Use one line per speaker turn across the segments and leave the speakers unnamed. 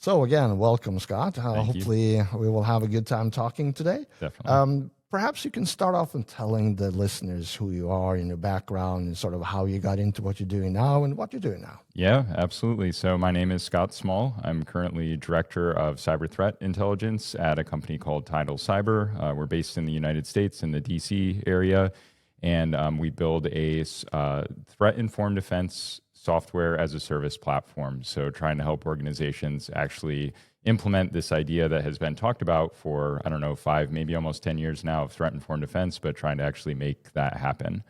So again, welcome, Scott.
Thank you.
Hopefully we will have a good time talking today.
Definitely.
Perhaps you can start off in telling the listeners who you are and your background and sort of how you got into what you're doing now and what you're doing now.
Yeah, absolutely. So my name is Scott Small. I'm currently Director of Cyber Threat Intelligence at a company called Tidal Cyber. We're based in the United States in the DC area, and we build a threat-informed defense software as a service platform. So trying to help organizations actually implement this idea that has been talked about for, 5, maybe almost 10 years now of threat-informed defense, but trying to actually make that happen.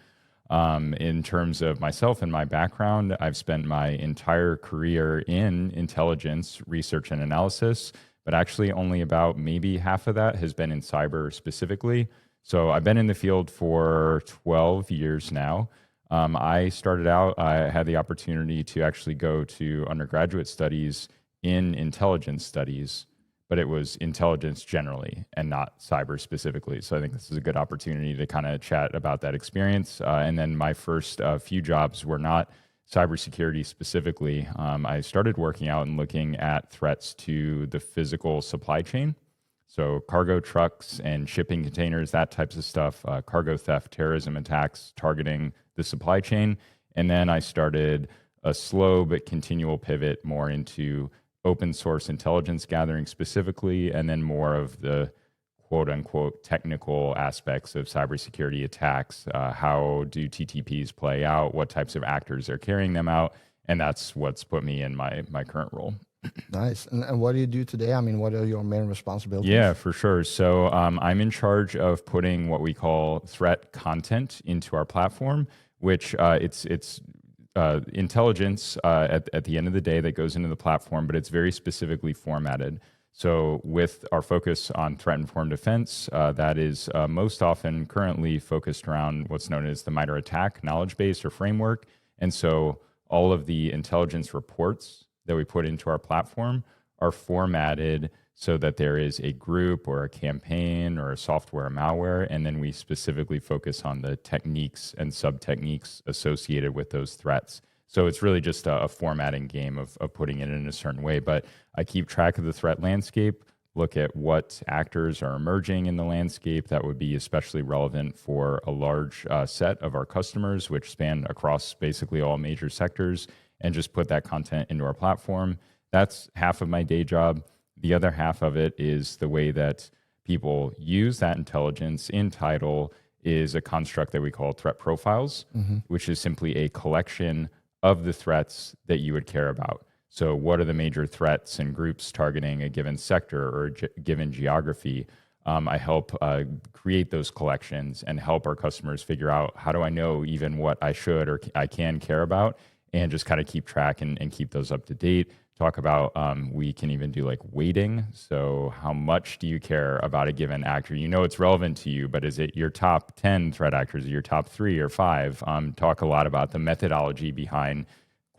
In terms of myself and my background, I've spent my entire career in intelligence, research, and analysis, but actually only about maybe half of that has been in cyber specifically. So I've been in the field for 12 years now. I started out, I had the opportunity to actually go to undergraduate studies in intelligence studies, but it was intelligence generally and not cyber specifically. So I think this is a good opportunity to kind of chat about that experience. And then my first few jobs were not cybersecurity specifically. I started working out and looking at threats to the physical supply chain. So cargo trucks and shipping containers, that types of stuff, cargo theft, terrorism attacks, targeting the supply chain. And then I started a slow but continual pivot more into open source intelligence gathering specifically, and then more of the quote unquote technical aspects of cybersecurity attacks. How do TTPs play out? What types of actors are carrying them out? And that's what's put me in my current role.
Nice. And what do you do today? I mean, what are your main responsibilities?
Yeah, for sure. So I'm in charge of putting what we call threat content into our platform, which it's intelligence at the end of the day that goes into the platform, but it's very specifically formatted. So with our focus on threat-informed defense, that is most often currently focused around what's known as the MITRE ATT&CK knowledge base or framework. And so all of the intelligence reports that we put into our platform are formatted so that there is a group or a campaign or a software or malware, and then we specifically focus on the techniques and sub-techniques associated with those threats. So it's really just a formatting game of putting it in a certain way. But I keep track of the threat landscape, look at what actors are emerging in the landscape that would be especially relevant for a large set of our customers, which span across basically all major sectors, and just put that content into our platform. That's half of my day job. The other half of it is the way that people use that intelligence in Tidal is a construct that we call threat profiles, which is simply a collection of the threats that you would care about. So what are the major threats and groups targeting a given sector or a given geography? I help create those collections and help our customers figure out, how do I know even what I should or I can care about, and just kind of keep track and keep those up to date. Talk about, we can even do like weighting. So how much do you care about a given actor? You know it's relevant to you, but is it your top 10 threat actors, or your top 3 or 5? Talk a lot about the methodology behind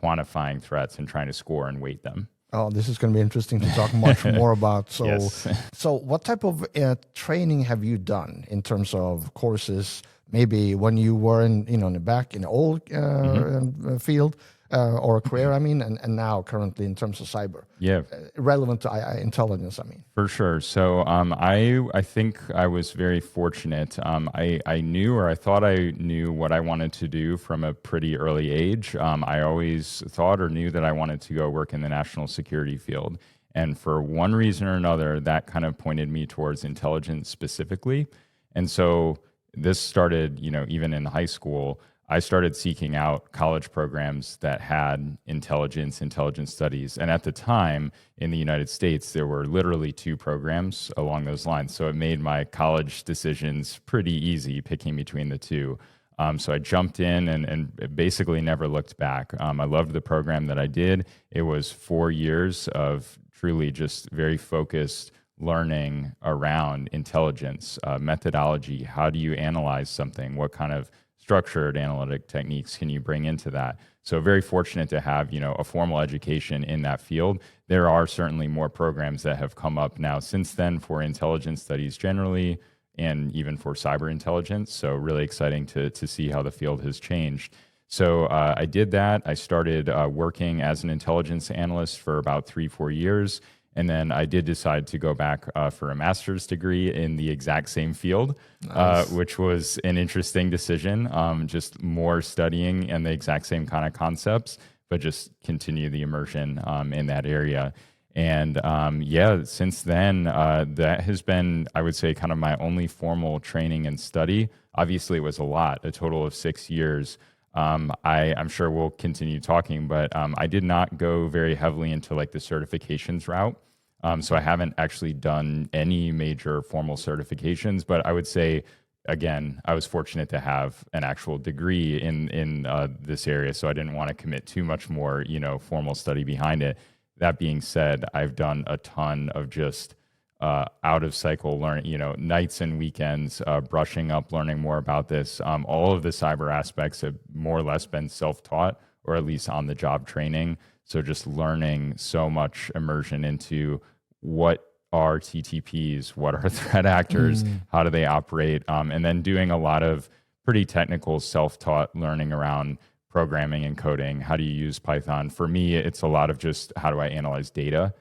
quantifying threats and trying to score and weight them.
Oh, this is going to be interesting to talk much more about. So,
Yes.
So what type of training have you done in terms of courses? Maybe when you were in the old field or a career, and now currently in terms of cyber.
Yeah.
Relevant to intelligence,
For sure. So I think I was very fortunate. I knew, or I thought I knew, what I wanted to do from a pretty early age. I always thought or knew that I wanted to go work in the national security field. And for one reason or another, that kind of pointed me towards intelligence specifically. And so this started, even in high school. I started seeking out college programs that had intelligence studies. And at the time in the United States, there were literally 2 programs along those lines. So it made my college decisions pretty easy picking between the 2. So I jumped in and basically never looked back. I loved the program that I did. It was 4 years of truly just very focused learning around intelligence, methodology. How do you analyze something? What kind of structured analytic techniques can you bring into that? So very fortunate to have, a formal education in that field. There are certainly more programs that have come up now since then for intelligence studies generally, and even for cyber intelligence. So really exciting to see how the field has changed. So I did that. I started working as an intelligence analyst for about 3-4 years. And then I did decide to go back for a master's degree in the exact same field, which was an interesting decision. Just more studying and the exact same kind of concepts, but just continue the immersion in that area. And since then, that has been, I would say, kind of my only formal training and study. Obviously, it was a lot, a total of 6 years. I'm sure we'll continue talking, but I did not go very heavily into like the certifications route. So I haven't actually done any major formal certifications, but I would say, again, I was fortunate to have an actual degree in this area, so I didn't want to commit too much more, formal study behind it. That being said, I've done a ton of just out of cycle learning, nights and weekends, brushing up, learning more about this. All of the cyber aspects have more or less been self-taught, or at least on the job training. So just learning so much immersion into what are TTPs, what are threat actors, how do they operate, and then doing a lot of pretty technical self-taught learning around programming and coding. How do you use Python? For me, it's a lot of just how do I analyze data?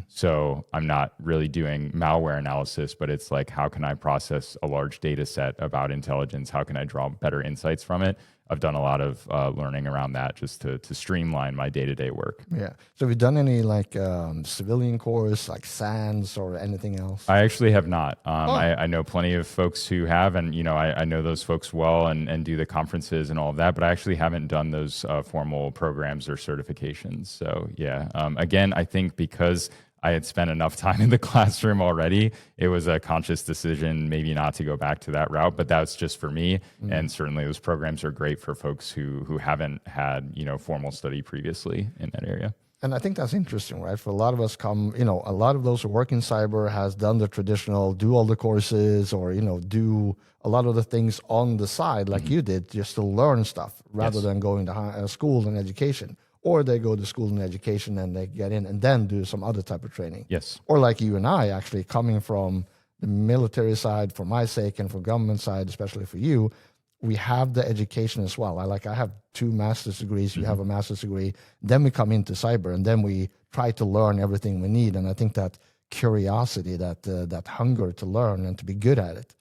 So I'm not really doing malware analysis, but it's like, how can I process a large data set about intelligence? How can I draw better insights from it? I've done a lot of learning around that just to streamline my day-to-day work.
Yeah. So have you done any like civilian course, like SANS or anything else?
I actually have not. I know plenty of folks who have, and I know those folks well and do the conferences and all of that, but I actually haven't done those formal programs or certifications. So yeah, again, I think because I had spent enough time in the classroom already, it was a conscious decision maybe not to go back to that route, but that's just for me. And certainly those programs are great for folks who haven't had, formal study previously in that area.
And I think that's interesting, right? For a lot of us a lot of those who work in cyber has done the traditional, do all the courses or, do a lot of the things on the side like you did just to learn stuff rather than going to school and education. Or they go to school and education and they get in and then do some other type of training.
Yes.
Or like you and I actually coming from the military side for my sake and for government side, especially for you, we have the education as well. I have 2 master's degrees, you have a master's degree, then we come into cyber and then we try to learn everything we need. And I think that curiosity, that hunger to learn and to be good at it,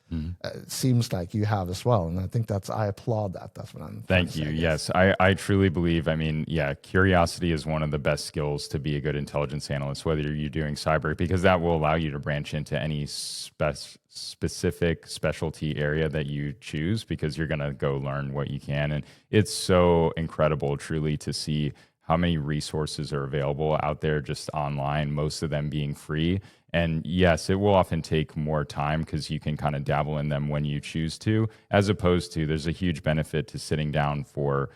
seems like you have as well. And I think I applaud that. That's what I'm
Thank you. Yes, I truly believe, curiosity is one of the best skills to be a good intelligence analyst, whether you're doing cyber, because that will allow you to branch into any specific specialty area that you choose, because you're going to go learn what you can. And it's so incredible, truly, to see how many resources are available out there just online, most of them being free. And yes, it will often take more time because you can kind of dabble in them when you choose to, as opposed to there's a huge benefit to sitting down for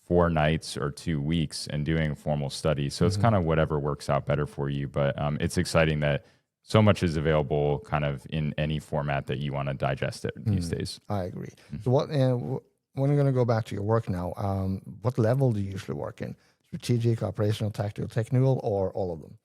4 nights or 2 weeks and doing a formal study. So it's kind of whatever works out better for you. But it's exciting that so much is available kind of in any format that you want to digest it these days.
I agree. So when you're going to go back to your work now, what level do you usually work in? Strategic, operational, tactical, technical, or all of them?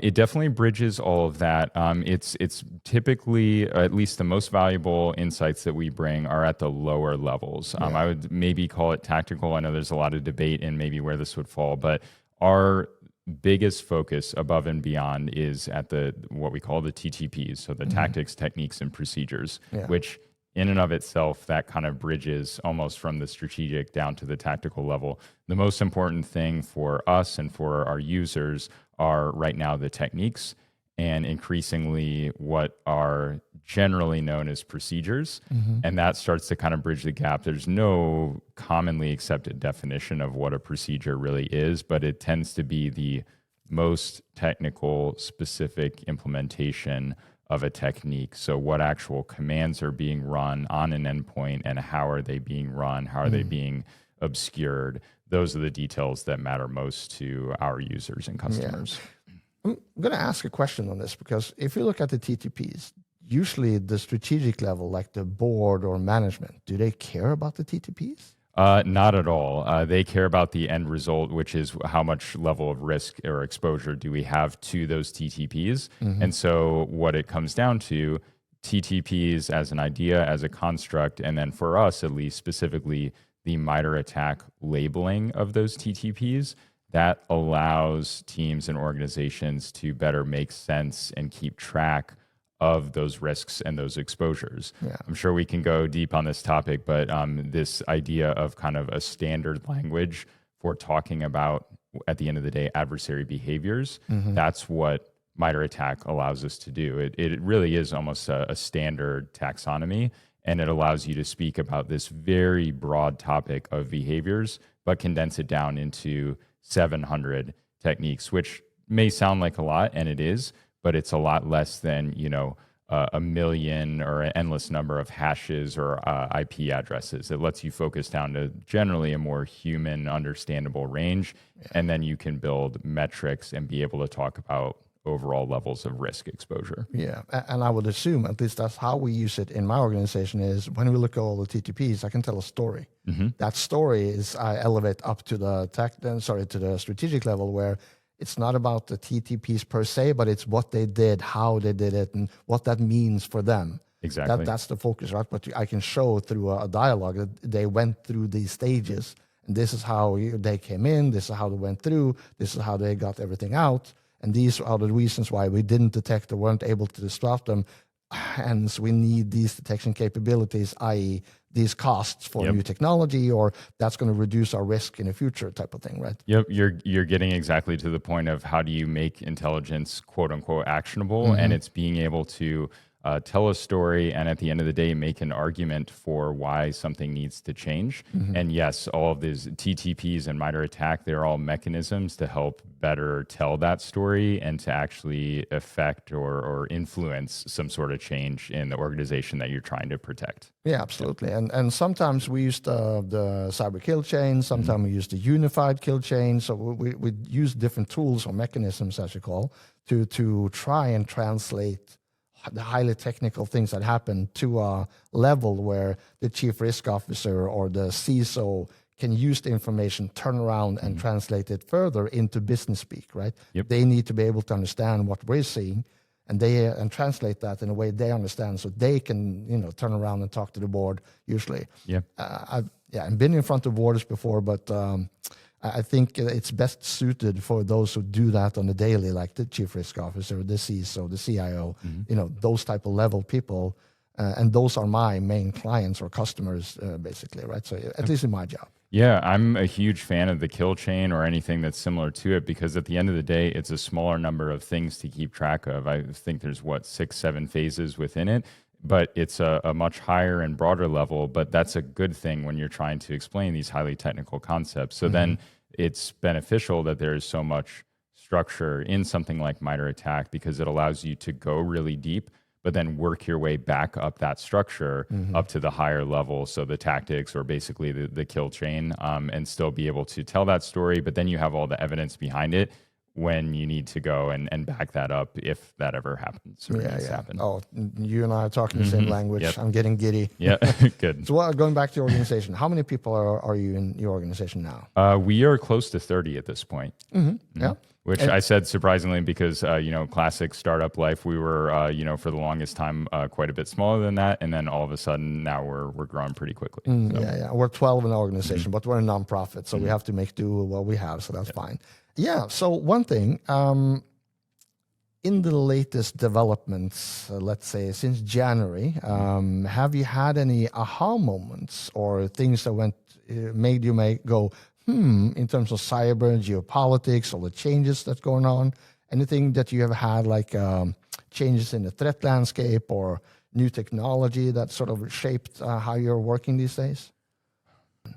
It definitely bridges all of that. It's typically, at least the most valuable insights that we bring are at the lower levels. I would maybe call it tactical. I know there's a lot of debate in maybe where this would fall, but our biggest focus above and beyond is at what we call the TTPs, so the tactics, techniques, and procedures, which in and of itself, that kind of bridges almost from the strategic down to the tactical level. The most important thing for us and for our users are right now the techniques, and increasingly what are generally known as procedures. And that starts to kind of bridge the gap. There's no commonly accepted definition of what a procedure really is, but it tends to be the most technical, specific implementation of a technique. So what actual commands are being run on an endpoint and how are they being run? How are they being obscured? Those are the details that matter most to our users and customers.
I'm going to ask a question on this, because if you look at the TTPs, usually the strategic level, like the board or management, do they care about the TTPs?
Not at all. They care about the end result, which is how much level of risk or exposure do we have to those TTPs. And so what it comes down to, TTPs as an idea, as a construct, and then for us, at least specifically, the MITRE ATT&CK labeling of those TTPs, that allows teams and organizations to better make sense and keep track of those risks and those exposures.
Yeah.
I'm sure we can go deep on this topic, but this idea of kind of a standard language for talking about, at the end of the day, adversary behaviors, that's what MITRE ATT&CK allows us to do. It really is almost a standard taxonomy, and it allows you to speak about this very broad topic of behaviors, but condense it down into 700 techniques, which may sound like a lot, and it is, but it's a lot less than, a million or an endless number of hashes or IP addresses. It lets you focus down to generally a more human, understandable range, and then you can build metrics and be able to talk about overall levels of risk exposure.
Yeah, and I would assume, at least that's how we use it in my organization, is when we look at all the TTPs, I can tell a story. That story is I elevate up to the to the strategic level, where it's not about the TTPs per se, but it's what they did, how they did it, and what that means for them.
Exactly.
That's the focus, right? But I can show through a dialogue that they went through these stages, and this is how they came in, this is how they went through, this is how they got everything out, and these are the reasons why we didn't detect or weren't able to disrupt them. Hence, we need these detection capabilities, i.e., these costs for new technology, or that's going to reduce our risk in the future, type of thing, right?
Yep, you're getting exactly to the point of how do you make intelligence quote unquote actionable, and it's being able to tell a story and at the end of the day make an argument for why something needs to change. And yes, all of these TTPs and MITRE ATT&CK, they're all mechanisms to help better tell that story and to actually affect or influence some sort of change in the organization that you're trying to protect.
Yeah, absolutely. And sometimes we use the cyber kill chain, sometimes we use the unified kill chain. So we use different tools or mechanisms, as you call, to try and translate the highly technical things that happen to a level where the chief risk officer or the CISO can use the information, turn around and translate it further into business speak, right? They need to be able to understand what we're seeing and translate that in a way they understand, so they can turn around and talk to the board usually. I've been in front of boards before, but I think it's best suited for those who do that on the daily, like the chief risk officer, the CISO, the CIO, those type of level people. And those are my main clients or customers, basically, right? So at least in my job.
Yeah, I'm a huge fan of the kill chain or anything that's similar to it, because at the end of the day, it's a smaller number of things to keep track of. I think there's 6, 7 phases within it, but it's a much higher and broader level. But that's a good thing when you're trying to explain these highly technical concepts. So then it's beneficial that there is so much structure in something like MITRE ATT&CK, because it allows you to go really deep, but then work your way back up that structure up to the higher level. So the tactics, or basically the kill chain, and still be able to tell that story. But then you have all the evidence behind it when you need to go and back that up if that ever happens or needs to happen.
Oh, you and I are talking the same language.
Yep.
I'm getting giddy.
Yeah, good.
So going back to your organization, how many people are you in your organization now?
We are close to 30 at this point.
Yeah.
Which I said surprisingly because, classic startup life, we were, for the longest time, quite a bit smaller than that. And then all of a sudden now we're growing pretty quickly.
Yeah. We're 12 in the organization, but we're a nonprofit. So we have to make do with what we have. So that's fine. Yeah. So one thing, in the latest developments, let's say since January, have you had any aha moments or things that made you go, in terms of cyber, geopolitics, all the changes that's going on? Anything that you have had, like changes in the threat landscape or new technology that sort of shaped how you're working these days?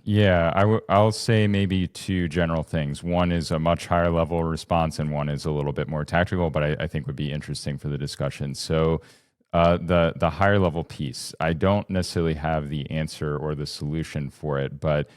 Yeah, I'll say maybe 2 general things. One is a much higher level response, and one is a little bit more tactical, but I think would be interesting for the discussion. So the higher level piece, I don't necessarily have the answer or the solution for it, but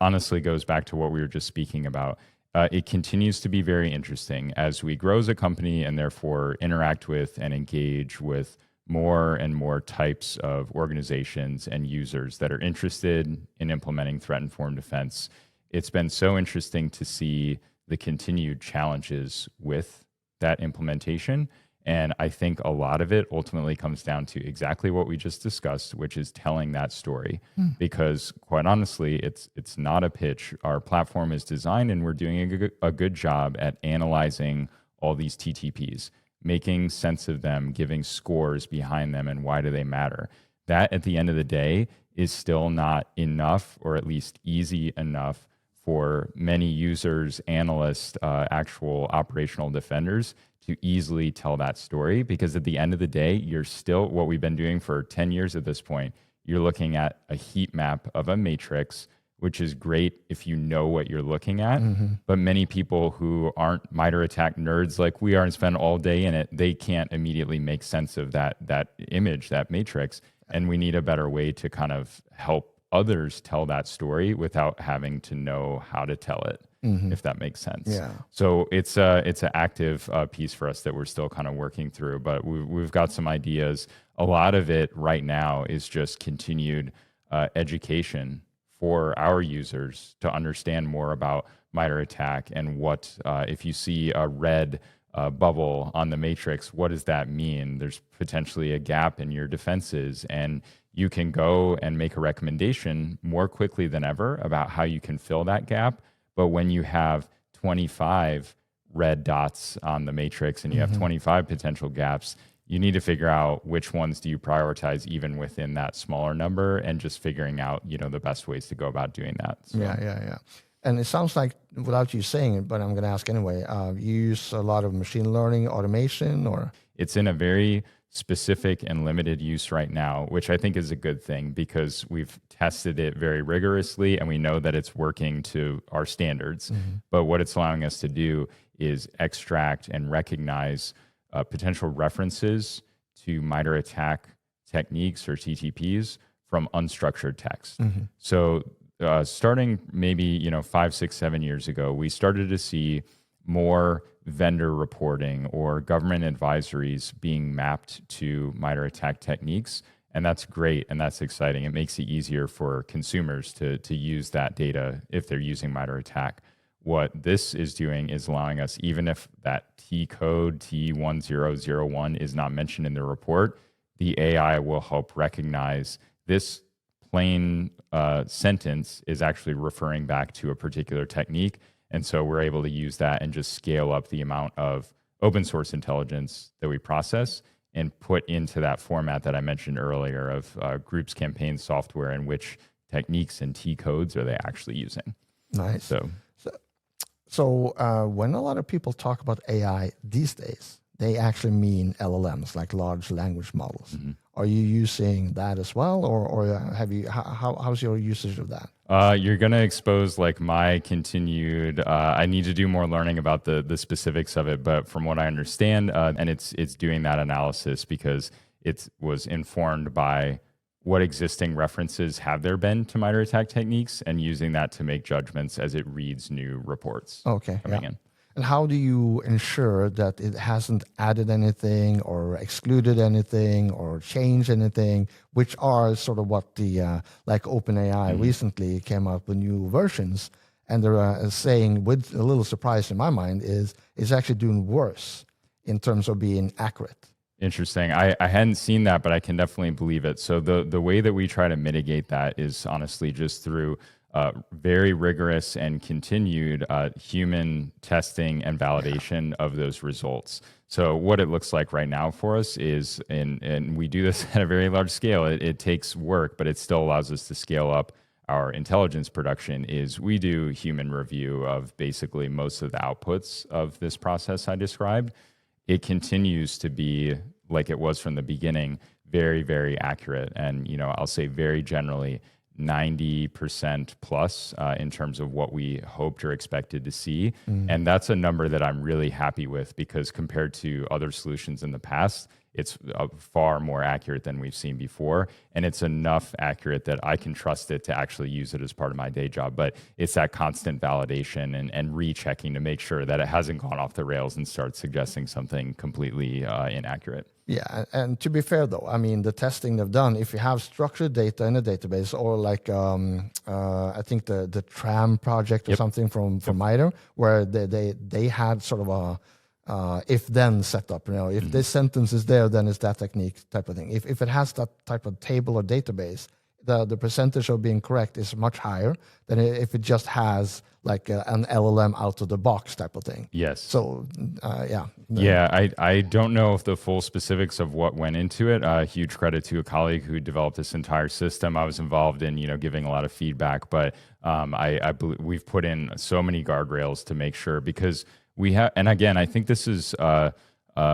honestly goes back to what we were just speaking about. It continues to be very interesting as we grow as a company and therefore interact with and engage with more and more types of organizations and users that are interested in implementing threat-informed defense. It's been so interesting to see the continued challenges with that implementation And I think a lot of it ultimately comes down to exactly what we just discussed, which is telling that story. Because quite honestly, it's not a pitch. Our platform is designed and we're doing a good job at analyzing all these TTPs, making sense of them, giving scores behind them, and why do they matter. That at the end of the day is still not enough, or at least easy enough for many users, analysts, actual operational defenders to easily tell that story. Because at the end of the day, you're still, what we've been doing for 10 years at this point, you're looking at a heat map of a matrix, which is great if you know what you're looking at. But many people who aren't MITRE ATT&CK nerds like we are and spend all day in it, they can't immediately make sense of that image, that matrix. And we need a better way to kind of help others tell that story without having to know how to tell it, if that makes sense.
Yeah.
So it's an active piece for us that we're still kind of working through, but we've got some ideas. A lot of it right now is just continued education for our users to understand more about MITRE ATT&CK and what, if you see a red bubble on the matrix, what does that mean? There's potentially a gap in your defenses, and you can go and make a recommendation more quickly than ever about how you can fill that gap. But when you have 25 red dots on the matrix and you have 25 potential gaps, you need to figure out which ones do you prioritize even within that smaller number, and just figuring out, the best ways to go about doing that. So.
Yeah. And it sounds like, without you saying it, but I'm going to ask anyway, you use a lot of machine learning automation, or?
It's in a very specific and limited use right now, which I think is a good thing, because we've tested it very rigorously and we know that it's working to our standards. But what it's allowing us to do is extract and recognize potential references to MITRE ATT&CK techniques or TTPs from unstructured text. So starting maybe 5, 6, 7 years ago, we started to see more vendor reporting or government advisories being mapped to MITRE ATT&CK techniques. And that's great and that's exciting. It makes it easier for consumers to use that data if they're using MITRE ATT&CK. What this is doing is allowing us, even if that T code T1001 is not mentioned in the report, the AI will help recognize this plain sentence is actually referring back to a particular technique. And so we're able to use that and just scale up the amount of open source intelligence that we process and put into that format that I mentioned earlier of groups, campaigns, software, and which techniques and T codes are they actually using.
Nice. So when a lot of people talk about AI these days, they actually mean LLMs, like large language models. Are you using that as well, or have you? How's your usage of that?
You're going to expose like my continued. I need to do more learning about the specifics of it, but from what I understand, and it's doing that analysis because it was informed by what existing references have there been to MITRE ATT&CK techniques, and using that to make judgments as it reads new reports coming in.
And how do you ensure that it hasn't added anything or excluded anything or changed anything, which are sort of what the, like OpenAI recently came out with new versions, and they're saying, with a little surprise in my mind, is it's actually doing worse in terms of being accurate.
Interesting. I hadn't seen that, but I can definitely believe it. So the way that we try to mitigate that is honestly just through very rigorous and continued human testing and validation of those results. So what it looks like right now for us is, and we do this at a very large scale, it takes work, but it still allows us to scale up our intelligence production, is we do human review of basically most of the outputs of this process I described. It continues to be, like it was from the beginning, very, very accurate. And, I'll say very generally, 90% plus in terms of what we hoped or expected to see. And that's a number that I'm really happy with, because compared to other solutions in the past, it's far more accurate than we've seen before. And it's enough accurate that I can trust it to actually use it as part of my day job. But it's that constant validation and rechecking to make sure that it hasn't gone off the rails and starts suggesting something completely inaccurate.
Yeah, and to be fair though, I mean, the testing they've done, if you have structured data in a database, or like I think the TRAM project or something from MITRE, where they had sort of if then setup. If this sentence is there, then it's that technique type of thing. If it has that type of table or database, the percentage of being correct is much higher than if it just has like an LLM out of the box type of thing.
Yes.
So yeah.
Yeah, I don't know if the full specifics of what went into it. Huge credit to a colleague who developed this entire system. I was involved in giving a lot of feedback, but I believe we've put in so many guardrails to make sure, because we have, and again, I think this is a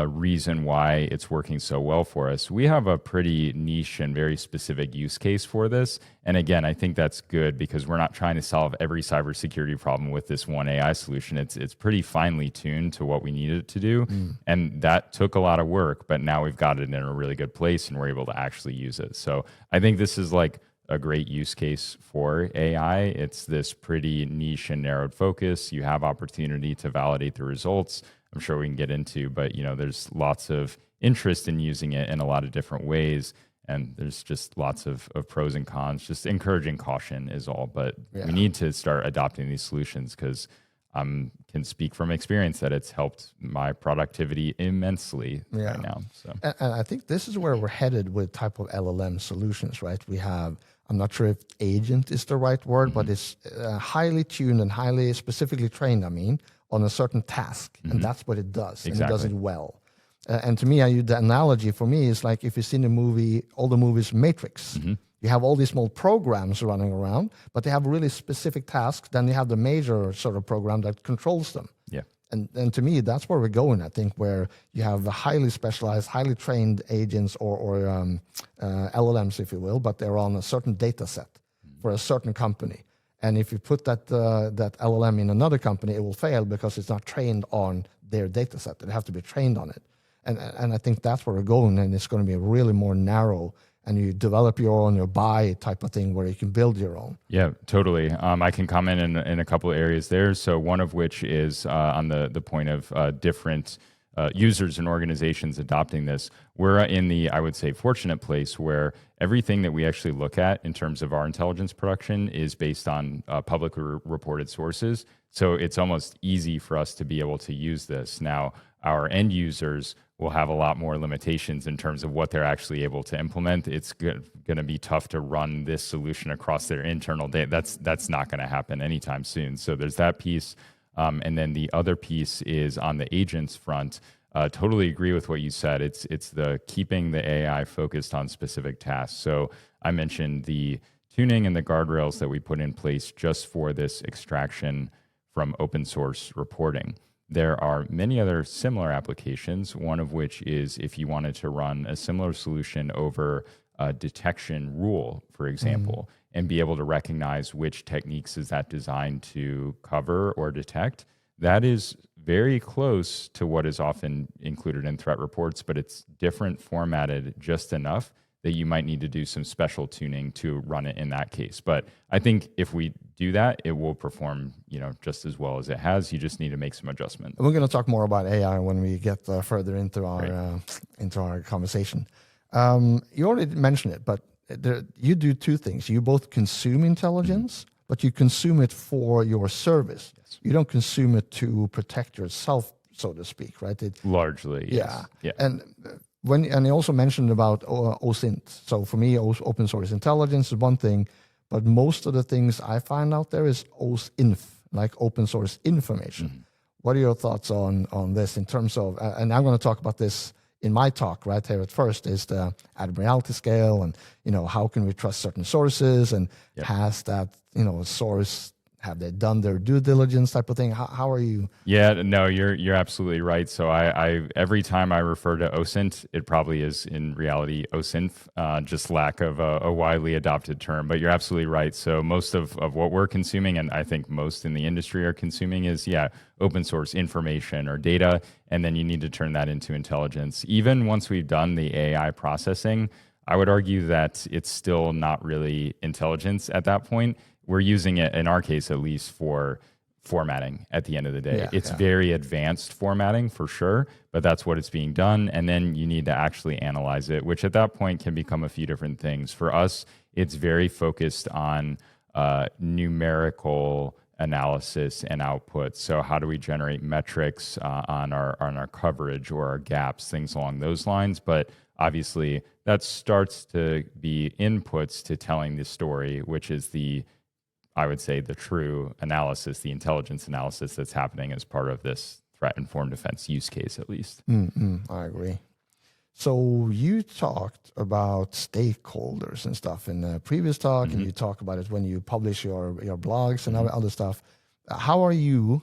reason why it's working so well for us. We have a pretty niche and very specific use case for this. And again, I think that's good because we're not trying to solve every cybersecurity problem with this one AI solution. It's pretty finely tuned to what we need it to do. And that took a lot of work, but now we've got it in a really good place and we're able to actually use it. So I think this is like a great use case for AI. It's this pretty niche and narrowed focus. You have opportunity to validate the results. I'm sure we can get into, but there's lots of interest in using it in a lot of different ways. And there's just lots of pros and cons. Just encouraging caution is all. But we need to start adopting these solutions because I can speak from experience that it's helped my productivity immensely right now. So,
and I think this is where we're headed with type of LLM solutions, right? We have, I'm not sure if agent is the right word, but it's highly tuned and highly specifically trained, on a certain task. And that's what it does. And it does it well. And to me, the analogy for me is like if you've seen all the movies Matrix, you have all these small programs running around, but they have really specific tasks. Then you have the major sort of program that controls them.
Yeah.
And to me, that's where we're going, I think, where you have the highly specialized, highly trained agents or LLMs, if you will, but they're on a certain data set for a certain company. And if you put that LLM in another company, it will fail because it's not trained on their data set. It has to be trained on it. And I think that's where we're going, and it's going to be really more narrow, and you develop your own, or buy type of thing where you can build your own.
Yeah, totally. I can comment in a couple of areas there. So one of which is on the point of different users and organizations adopting this. We're in the, I would say, fortunate place where everything that we actually look at in terms of our intelligence production is based on publicly reported sources. So it's almost easy for us to be able to use this. Now, our end users will have a lot more limitations in terms of what they're actually able to implement. It's going to be tough to run this solution across their internal data. That's not going to happen anytime soon. So there's that piece. And then the other piece is on the agents front. Totally agree with what you said. It's the keeping the AI focused on specific tasks. So I mentioned the tuning and the guardrails that we put in place just for this extraction from open source reporting. There are many other similar applications, one of which is if you wanted to run a similar solution over a detection rule, for example, and be able to recognize which techniques is that designed to cover or detect. That is very close to what is often included in threat reports, but it's different formatted just enough that you might need to do some special tuning to run it in that case. But I think if we do that, it will perform, just as well as it has. You just need to make some adjustment.
We're going to talk more about AI when we get further into our conversation. You already mentioned it, but you do two things. You both consume intelligence, but you consume it for your service. Yes. You don't consume it to protect yourself, so to speak, right?
Largely, yes.
Yeah. And you also mentioned about OSINT. So for me, open source intelligence is one thing, but most of the things I find out there is OSINT, like open source information. What are your thoughts on this in terms of, and I'm going to talk about this in my talk right here at first, is the admiralty scale and, how can we trust certain sources and has that, source, have they done their due diligence type of thing? How are you?
Yeah, no, you're absolutely right. So I every time I refer to OSINT, it probably is in reality OSINT, just lack of a widely adopted term. But you're absolutely right. So most of what we're consuming, and I think most in the industry are consuming, is open source information or data, and then you need to turn that into intelligence. Even once we've done the AI processing, I would argue that it's still not really intelligence at that point. We're using it, in our case at least, for formatting at the end of the day. It's very advanced formatting for sure, but that's what it's being done. And then you need to actually analyze it, which at that point can become a few different things. For us, it's very focused on numerical analysis and output. So how do we generate metrics on our coverage or our gaps, things along those lines. But obviously that starts to be inputs to telling the story, which is I would say the true analysis, the intelligence analysis that's happening as part of this threat-informed defense use case, at least.
I agree. So you talked about stakeholders and stuff in the previous talk, and you talk about it when you publish your blogs and other stuff. How are you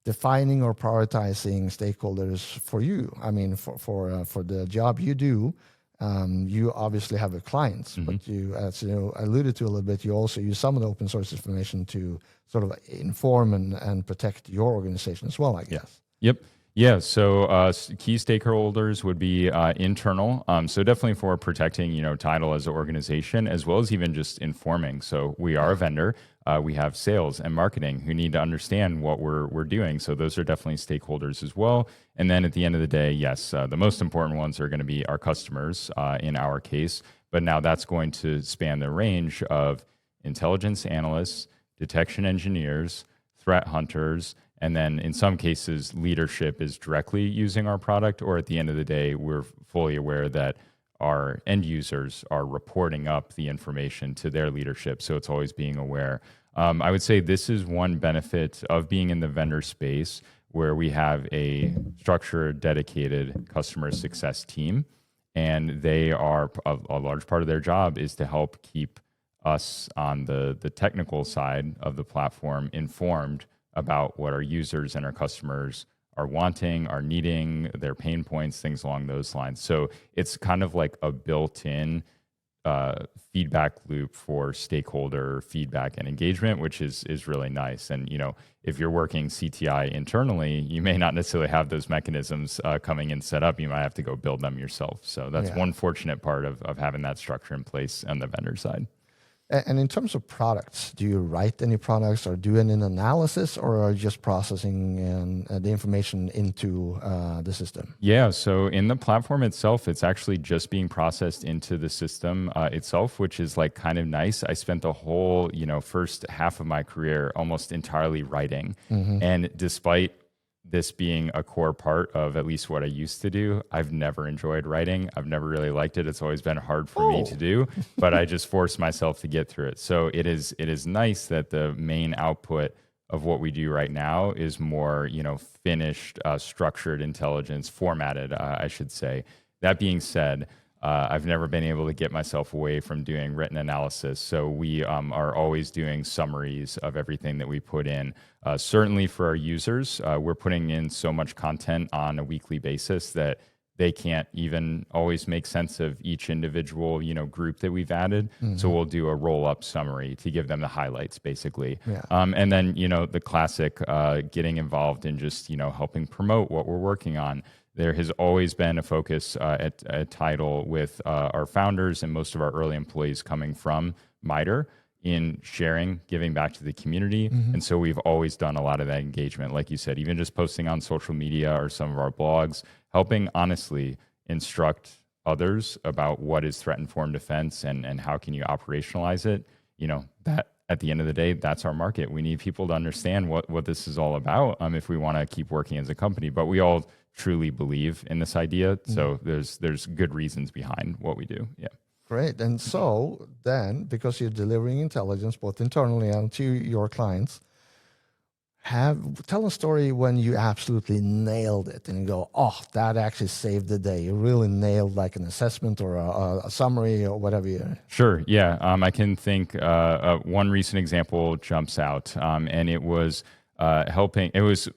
defining or prioritizing stakeholders for you? I mean, for the job you do, you obviously have a clients, but you, as you alluded to a little bit, you also use some of the open source information to sort of inform and protect your organization as well, I guess.
Yep. Yeah, so key stakeholders would be internal. So definitely for protecting, Tidal as an organization, as well as even just informing. So we are a vendor. We have sales and marketing who need to understand what we're doing. So those are definitely stakeholders as well. And then at the end of the day, yes, the most important ones are going to be our customers in our case. But now that's going to span the range of intelligence analysts, detection engineers, threat hunters, and then in some cases, leadership is directly using our product, or at the end of the day, we're fully aware that our end users are reporting up the information to their leadership. So it's always being aware. I would say this is one benefit of being in the vendor space where we have a structured, dedicated customer success team. And they are, a large part of their job is to help keep us on the technical side of the platform informed about what our users and our customers are wanting, are needing, their pain points, things along those lines. So it's kind of like a built-in feedback loop for stakeholder feedback and engagement, which is really nice. And if you're working CTI internally, you may not necessarily have those mechanisms coming in set up. You might have to go build them yourself. So that's one fortunate part of having that structure in place on the vendor side.
And in terms of products, do you write any products or do any analysis, or are you just processing the information into the system?
Yeah, so in the platform itself, it's actually just being processed into the system itself, which is like kind of nice. I spent the whole, first half of my career almost entirely writing. And despite this being a core part of at least what I used to do, I've never enjoyed writing. I've never really liked it. It's always been hard for me to do, but I just force myself to get through it. So it is nice that the main output of what we do right now is more, finished, structured intelligence, formatted, I should say. That being said, I've never been able to get myself away from doing written analysis. So we are always doing summaries of everything that we put in. Certainly for our users, we're putting in so much content on a weekly basis that they can't even always make sense of each individual, group that we've added. So we'll do a roll-up summary to give them the highlights, basically. And then, the classic getting involved in just, helping promote what we're working on. There has always been a focus at Tidal with our founders and most of our early employees coming from MITRE in sharing, giving back to the community. And so we've always done a lot of that engagement. Like you said, even just posting on social media or some of our blogs, helping honestly instruct others about what is threat-informed defense and how can you operationalize it. That at the end of the day, that's our market. We need people to understand what this is all about if we want to keep working as a company. But we all truly believe in this idea. So there's good reasons behind what we do. Yeah.
Great. And so then, because you're delivering intelligence both internally and to your clients, tell a story when you absolutely nailed it and you go, oh, that actually saved the day. You really nailed like an assessment or a summary or whatever.
Sure. Yeah. I can think one recent example jumps out, and it was helping. It was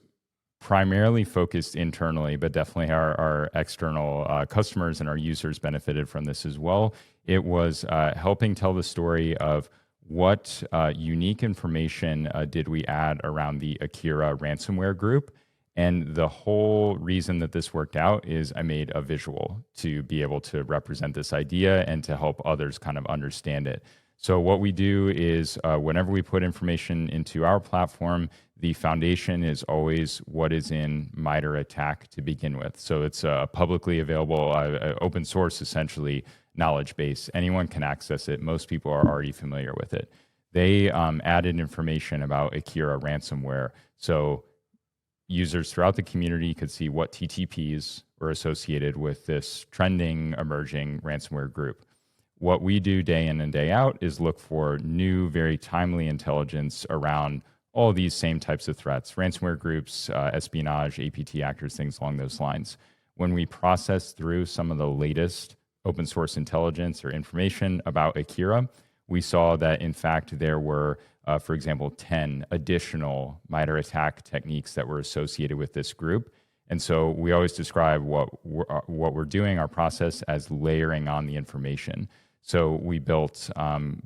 primarily focused internally, but definitely our external customers and our users benefited from this as well. It was helping tell the story of what unique information did we add around the Akira ransomware group. And the whole reason that this worked out is I made a visual to be able to represent this idea and to help others kind of understand it. So what we do is whenever we put information into our platform, the foundation is always what is in MITRE ATT&CK to begin with. So it's a publicly available, open source, essentially, knowledge base. Anyone can access it. Most people are already familiar with it. they added information about Akira ransomware. So users throughout the community could see what TTPs were associated with this trending, emerging ransomware group. What we do day in and day out is look for new, very timely intelligence around all these same types of threats, ransomware groups, espionage, APT actors, things along those lines. When we process through some of the latest open source intelligence or information about Akira, we saw that, in fact, there were, for example, 10 additional MITRE attack techniques that were associated with this group. And so we always describe what we're doing, our process, as layering on the information. So we built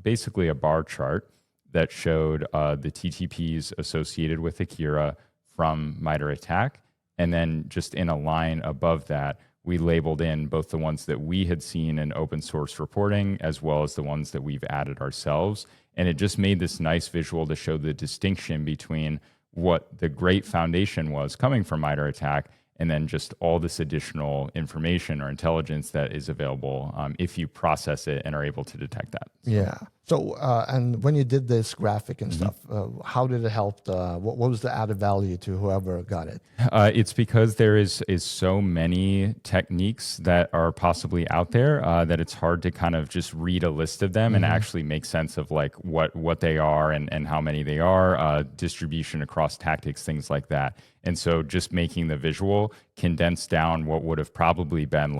basically a bar chart that showed the TTPs associated with Akira from MITRE attack. And then just in a line above that, we labeled in both the ones that we had seen in open source reporting as well as the ones that we've added ourselves. And it just made this nice visual to show the distinction between what the great foundation was coming from MITRE attack and then just all this additional information or intelligence that is available if you process it and are able to detect that.
Yeah. So, and when you did this graphic and stuff, how did it help? What was the added value to whoever got it?
It's because there is so many techniques that are possibly out there that it's hard to kind of just read a list of them and actually make sense of like what they are and how many they are, distribution across tactics, things like that. And so just making the visual condense down what would have probably been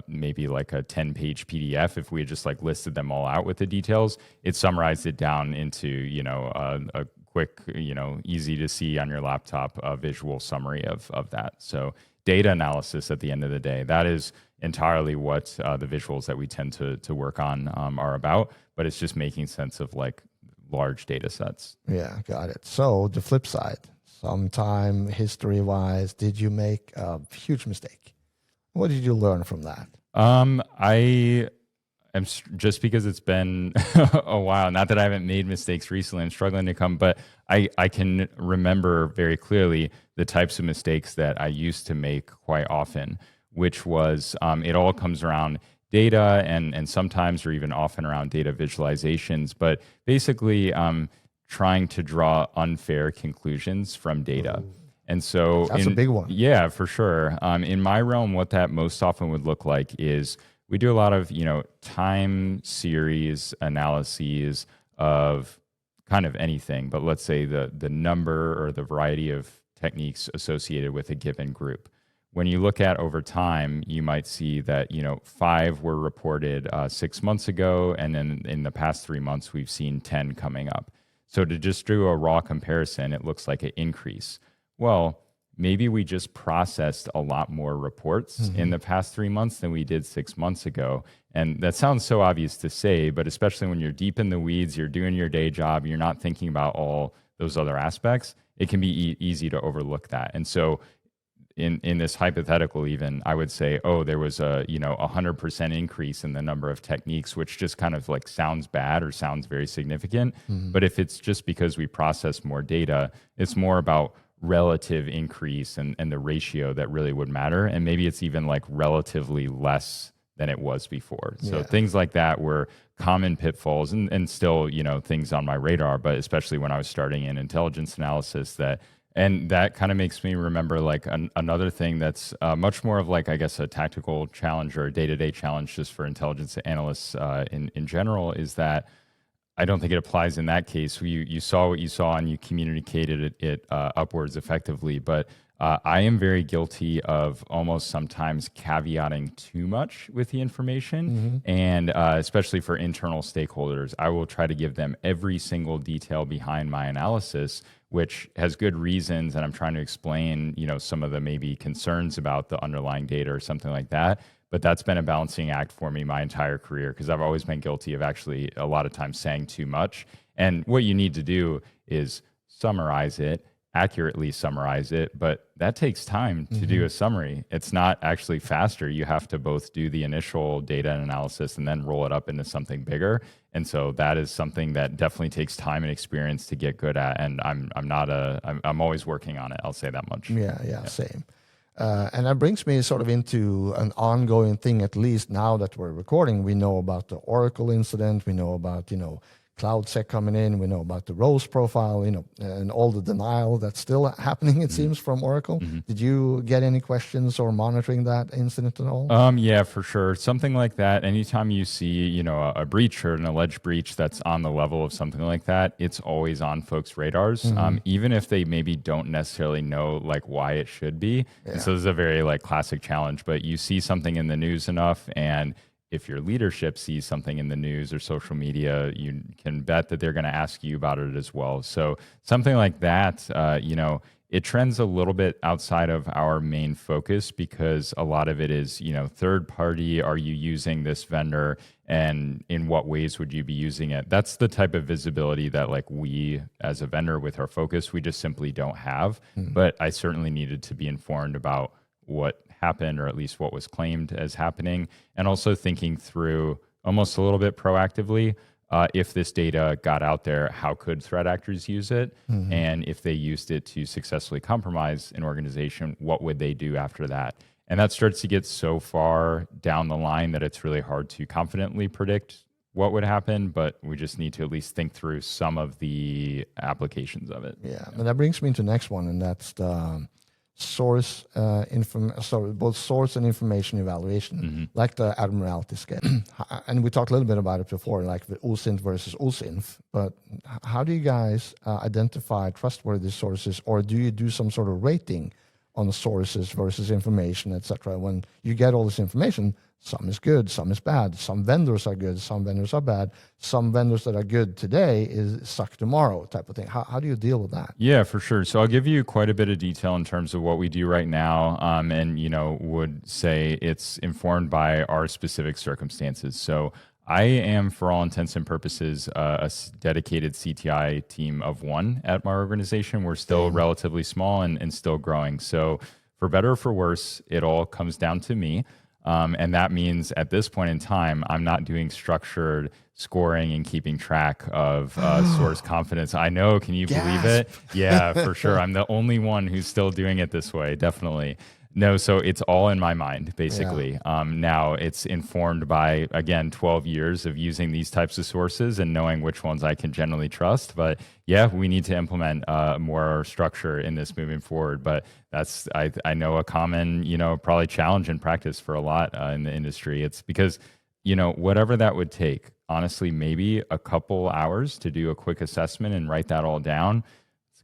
maybe like a 10-page PDF if we had just like listed them all out with the details. It summarized it down into, a quick, easy to see on your laptop visual summary of that. So data analysis at the end of the day, that is entirely what the visuals that we tend to work on are about, but it's just making sense of like large data sets.
Yeah, got it. So the flip side, sometime history-wise, did you make a huge mistake? What did you learn from that?
Just because it's been a while, not that I haven't made mistakes recently, I'm struggling to come, but I can remember very clearly the types of mistakes that I used to make quite often, which was it all comes around data and sometimes or even often around data visualizations, but basically trying to draw unfair conclusions from data. Ooh. And so
that's a big one.
Yeah, for sure. In my realm, what that most often would look like is we do a lot of, time series analyses of kind of anything, but let's say the number or the variety of techniques associated with a given group. When you look at over time, you might see that, 5 were reported 6 months ago, and then in the past 3 months, we've seen 10 coming up. So to just do a raw comparison, it looks like an increase. Well, maybe we just processed a lot more reports in the past 3 months than we did 6 months ago. And that sounds so obvious to say, but especially when you're deep in the weeds, you're doing your day job, you're not thinking about all those other aspects, it can be easy to overlook that. And so in this hypothetical even, I would say, there was a 100% increase in the number of techniques, which just kind of like sounds bad or sounds very significant. But if it's just because we process more data, it's more about relative increase and the ratio that really would matter. And maybe it's even like relatively less than it was before. So things like that were common pitfalls and still, things on my radar, but especially when I was starting in intelligence analysis and that kind of makes me remember like another thing that's much more of like, I guess, a tactical challenge or a day-to-day challenge just for intelligence analysts in general is that I don't think it applies in that case. You saw what you saw and you communicated it upwards effectively. But I am very guilty of almost sometimes caveating too much with the information. And especially for internal stakeholders, I will try to give them every single detail behind my analysis, which has good reasons. And I'm trying to explain, some of the maybe concerns about the underlying data or something like that. But that's been a balancing act for me my entire career because I've always been guilty of actually a lot of times saying too much. And what you need to do is summarize it, accurately summarize it, but that takes time to do a summary. It's not actually faster. You have to both do the initial data analysis and then roll it up into something bigger. And so that is something that definitely takes time and experience to get good at. And I'm always working on it. I'll say that much.
Yeah. Same. And that brings me sort of into an ongoing thing, at least now that we're recording. We know about the Oracle incident. We know about, CloudSec coming in. We know about the Rose profile, and all the denial that's still happening, it seems, from Oracle. Did you get any questions or monitoring that incident at all?
Yeah, for sure. Something like that. Anytime you see, a breach or an alleged breach that's on the level of something like that, it's always on folks' radars, even if they maybe don't necessarily know like why it should be.
Yeah.
And so this is a very like classic challenge, but you see something in the news enough, and if your leadership sees something in the news or social media, you can bet that they're going to ask you about it as well. So something like that, it trends a little bit outside of our main focus, because a lot of it is, third party. Are you using this vendor, and in what ways would you be using it? That's the type of visibility that like we as a vendor with our focus, we just simply don't have. But I certainly needed to be informed about what happened, or at least what was claimed as happening, and also thinking through almost a little bit proactively, if this data got out there, how could threat actors use it? And if they used it to successfully compromise an organization, what would they do after that? And that starts to get so far down the line that it's really hard to confidently predict what would happen, but we just need to at least think through some of the applications of it.
Yeah, but that brings me to the next one, and that's the both source and information evaluation, like the Admiralty scale. And we talked a little bit about it before, like the OSINT versus OSINT. But how do you guys identify trustworthy sources, or do you do some sort of rating on the sources versus information, etc.? When you get all this information, some is good, some is bad. Some vendors are good, some vendors are bad. Some vendors that are good today is suck tomorrow type of thing. How do you deal with that?
Yeah, for sure. So I'll give you quite a bit of detail in terms of what we do right now, and would say it's informed by our specific circumstances. So I am, for all intents and purposes, a dedicated CTI team of one at my organization. We're still relatively small and still growing. So for better or for worse, it all comes down to me. And that means at this point in time, I'm not doing structured scoring and keeping track of source confidence. I know, can you believe it? Yeah, for sure. I'm the only one who's still doing it this way, definitely. No, so it's all in my mind, basically. Yeah. Now it's informed by, again, 12 years of using these types of sources and knowing which ones I can generally trust. But yeah, we need to implement more structure in this moving forward. But that's, I know, a common, probably challenge in practice for a lot in the industry. It's because, whatever that would take, honestly, maybe a couple hours to do a quick assessment and write that all down.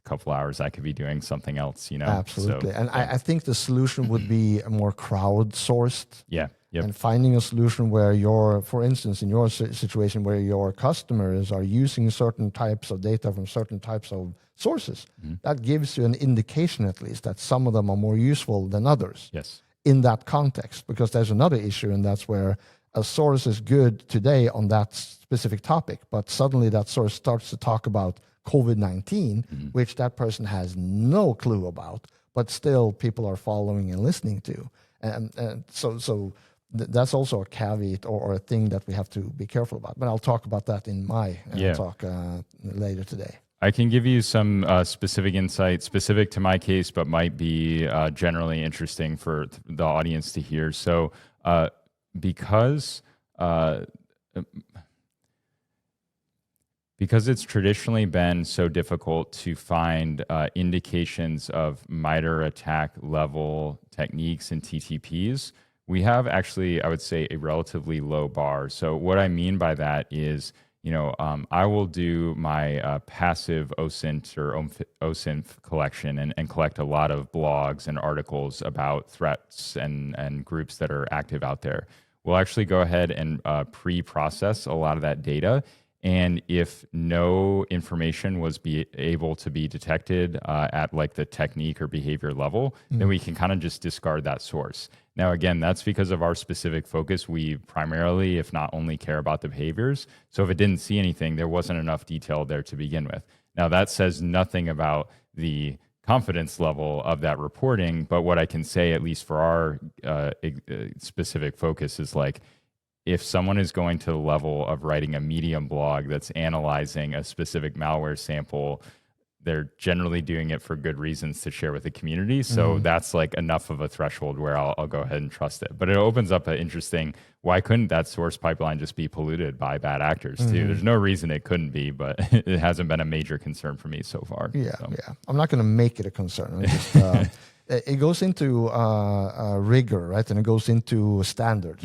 Couple hours I could be doing something else,
Absolutely.
So,
and yeah. I think the solution would be more crowdsourced.
Yeah. Yep.
And finding a solution where for instance, in your situation, where your customers are using certain types of data from certain types of sources, that gives you an indication, at least, that some of them are more useful than others.
Yes.
In that context, because there's another issue, and that's where a source is good today on that specific topic, but suddenly that source starts to talk about COVID-19, which that person has no clue about, but still people are following and listening to. And so that's also a caveat or a thing that we have to be careful about. But I'll talk about that in my talk later today.
I can give you some specific insight, specific to my case, but might be generally interesting for the audience to hear. So because it's traditionally been so difficult to find indications of MITRE ATT&CK level techniques and TTPs, we have actually, I would say, a relatively low bar. So what I mean by that is, I will do my passive OSINT or OSINT collection and collect a lot of blogs and articles about threats and groups that are active out there. We'll actually go ahead and pre-process a lot of that data. And if no information was able to be detected at like the technique or behavior level, then we can kind of just discard that source. Now, again, that's because of our specific focus. We primarily, if not only, care about the behaviors. So if it didn't see anything, there wasn't enough detail there to begin with. Now, that says nothing about the confidence level of that reporting. But what I can say, at least for our specific focus, is like, if someone is going to the level of writing a Medium blog that's analyzing a specific malware sample, they're generally doing it for good reasons to share with the community. So that's like enough of a threshold where I'll go ahead and trust it. But it opens up an interesting, why couldn't that source pipeline just be polluted by bad actors too? There's no reason it couldn't be, but it hasn't been a major concern for me so far.
Yeah. I'm not going to make it a concern. I'm just, it goes into rigor, right? And it goes into standards.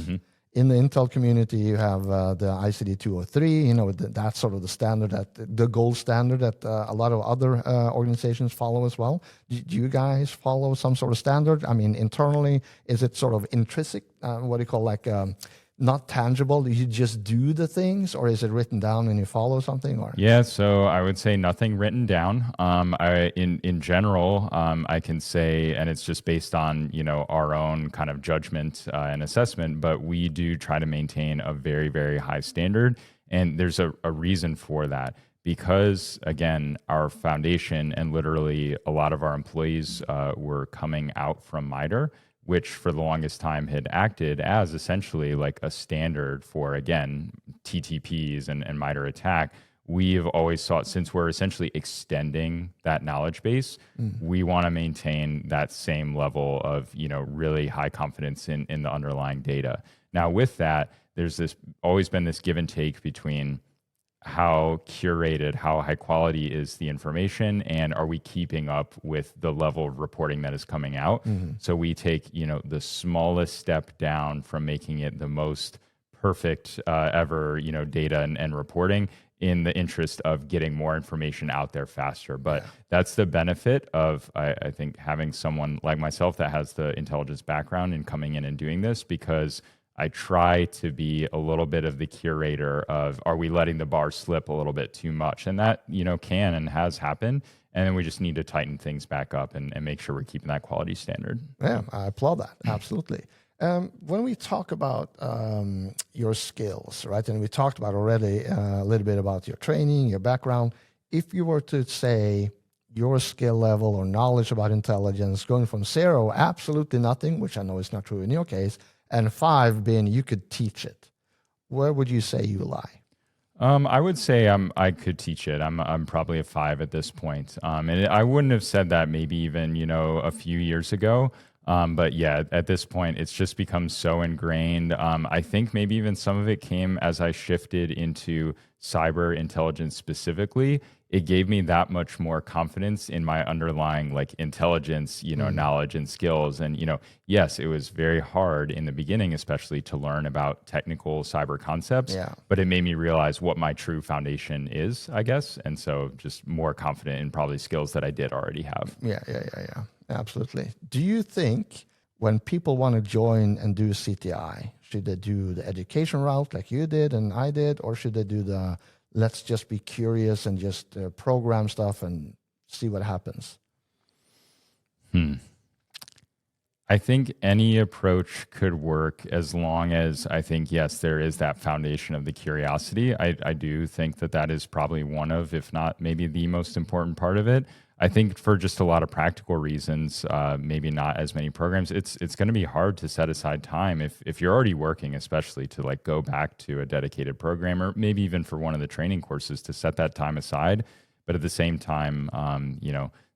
In the Intel community, you have the ICD 203, that's sort of the standard, the gold standard that a lot of other organizations follow as well. Do you guys follow some sort of standard? I mean, internally, is it sort of intrinsic, what do you call, like not tangible? Do you just do the things, or is it written down and you follow something? Or
yeah, so I would say nothing written down. In general, I can say, and it's just based on our own kind of judgment and assessment, but we do try to maintain a very, very high standard, and there's a reason for that. Because again, our foundation and literally a lot of our employees were coming out from MITRE, which for the longest time had acted as essentially like a standard for, again, TTPs and MITRE ATT&CK. We've always sought, since we're essentially extending that knowledge base, we want to maintain that same level of, really high confidence in the underlying data. Now with that, there's always been this give and take between how curated, how high quality is the information, and are we keeping up with the level of reporting that is coming out? So we take, the smallest step down from making it the most perfect ever, data and reporting in the interest of getting more information out there faster. But that's the benefit of, I think, having someone like myself that has the intelligence background and coming in and doing this, because I try to be a little bit of the curator of, are we letting the bar slip a little bit too much? And that, can and has happened. And then we just need to tighten things back up and make sure we're keeping that quality standard.
Yeah, I applaud that. Absolutely. When we talk about your skills, right, and we talked about already a little bit about your training, your background, if you were to say your skill level or knowledge about intelligence going from 0, absolutely nothing, which I know is not true in your case, and 5 being you could teach it, where would you say you lie?
I would say I could teach it. I'm probably a 5 at this point. And I wouldn't have said that maybe even, a few years ago. But yeah, at this point, it's just become so ingrained. I think maybe even some of it came as I shifted into cyber intelligence specifically. It gave me that much more confidence in my underlying intelligence, knowledge and skills. And, yes, it was very hard in the beginning, especially to learn about technical cyber concepts, but it made me realize what my true foundation is, I guess. And so just more confident in probably skills that I did already have.
Yeah. Absolutely. Do you think when people want to join and do CTI, should they do the education route like you did and I did, or should they do the let's just be curious and just program stuff and see what happens?
I think any approach could work as long as I think, yes, there is that foundation of the curiosity. I do think that is probably one of, if not maybe the most important part of it. I think for just a lot of practical reasons, maybe not as many programs, it's going to be hard to set aside time if you're already working, especially to go back to a dedicated program, or maybe even for one of the training courses to set that time aside. But at the same time,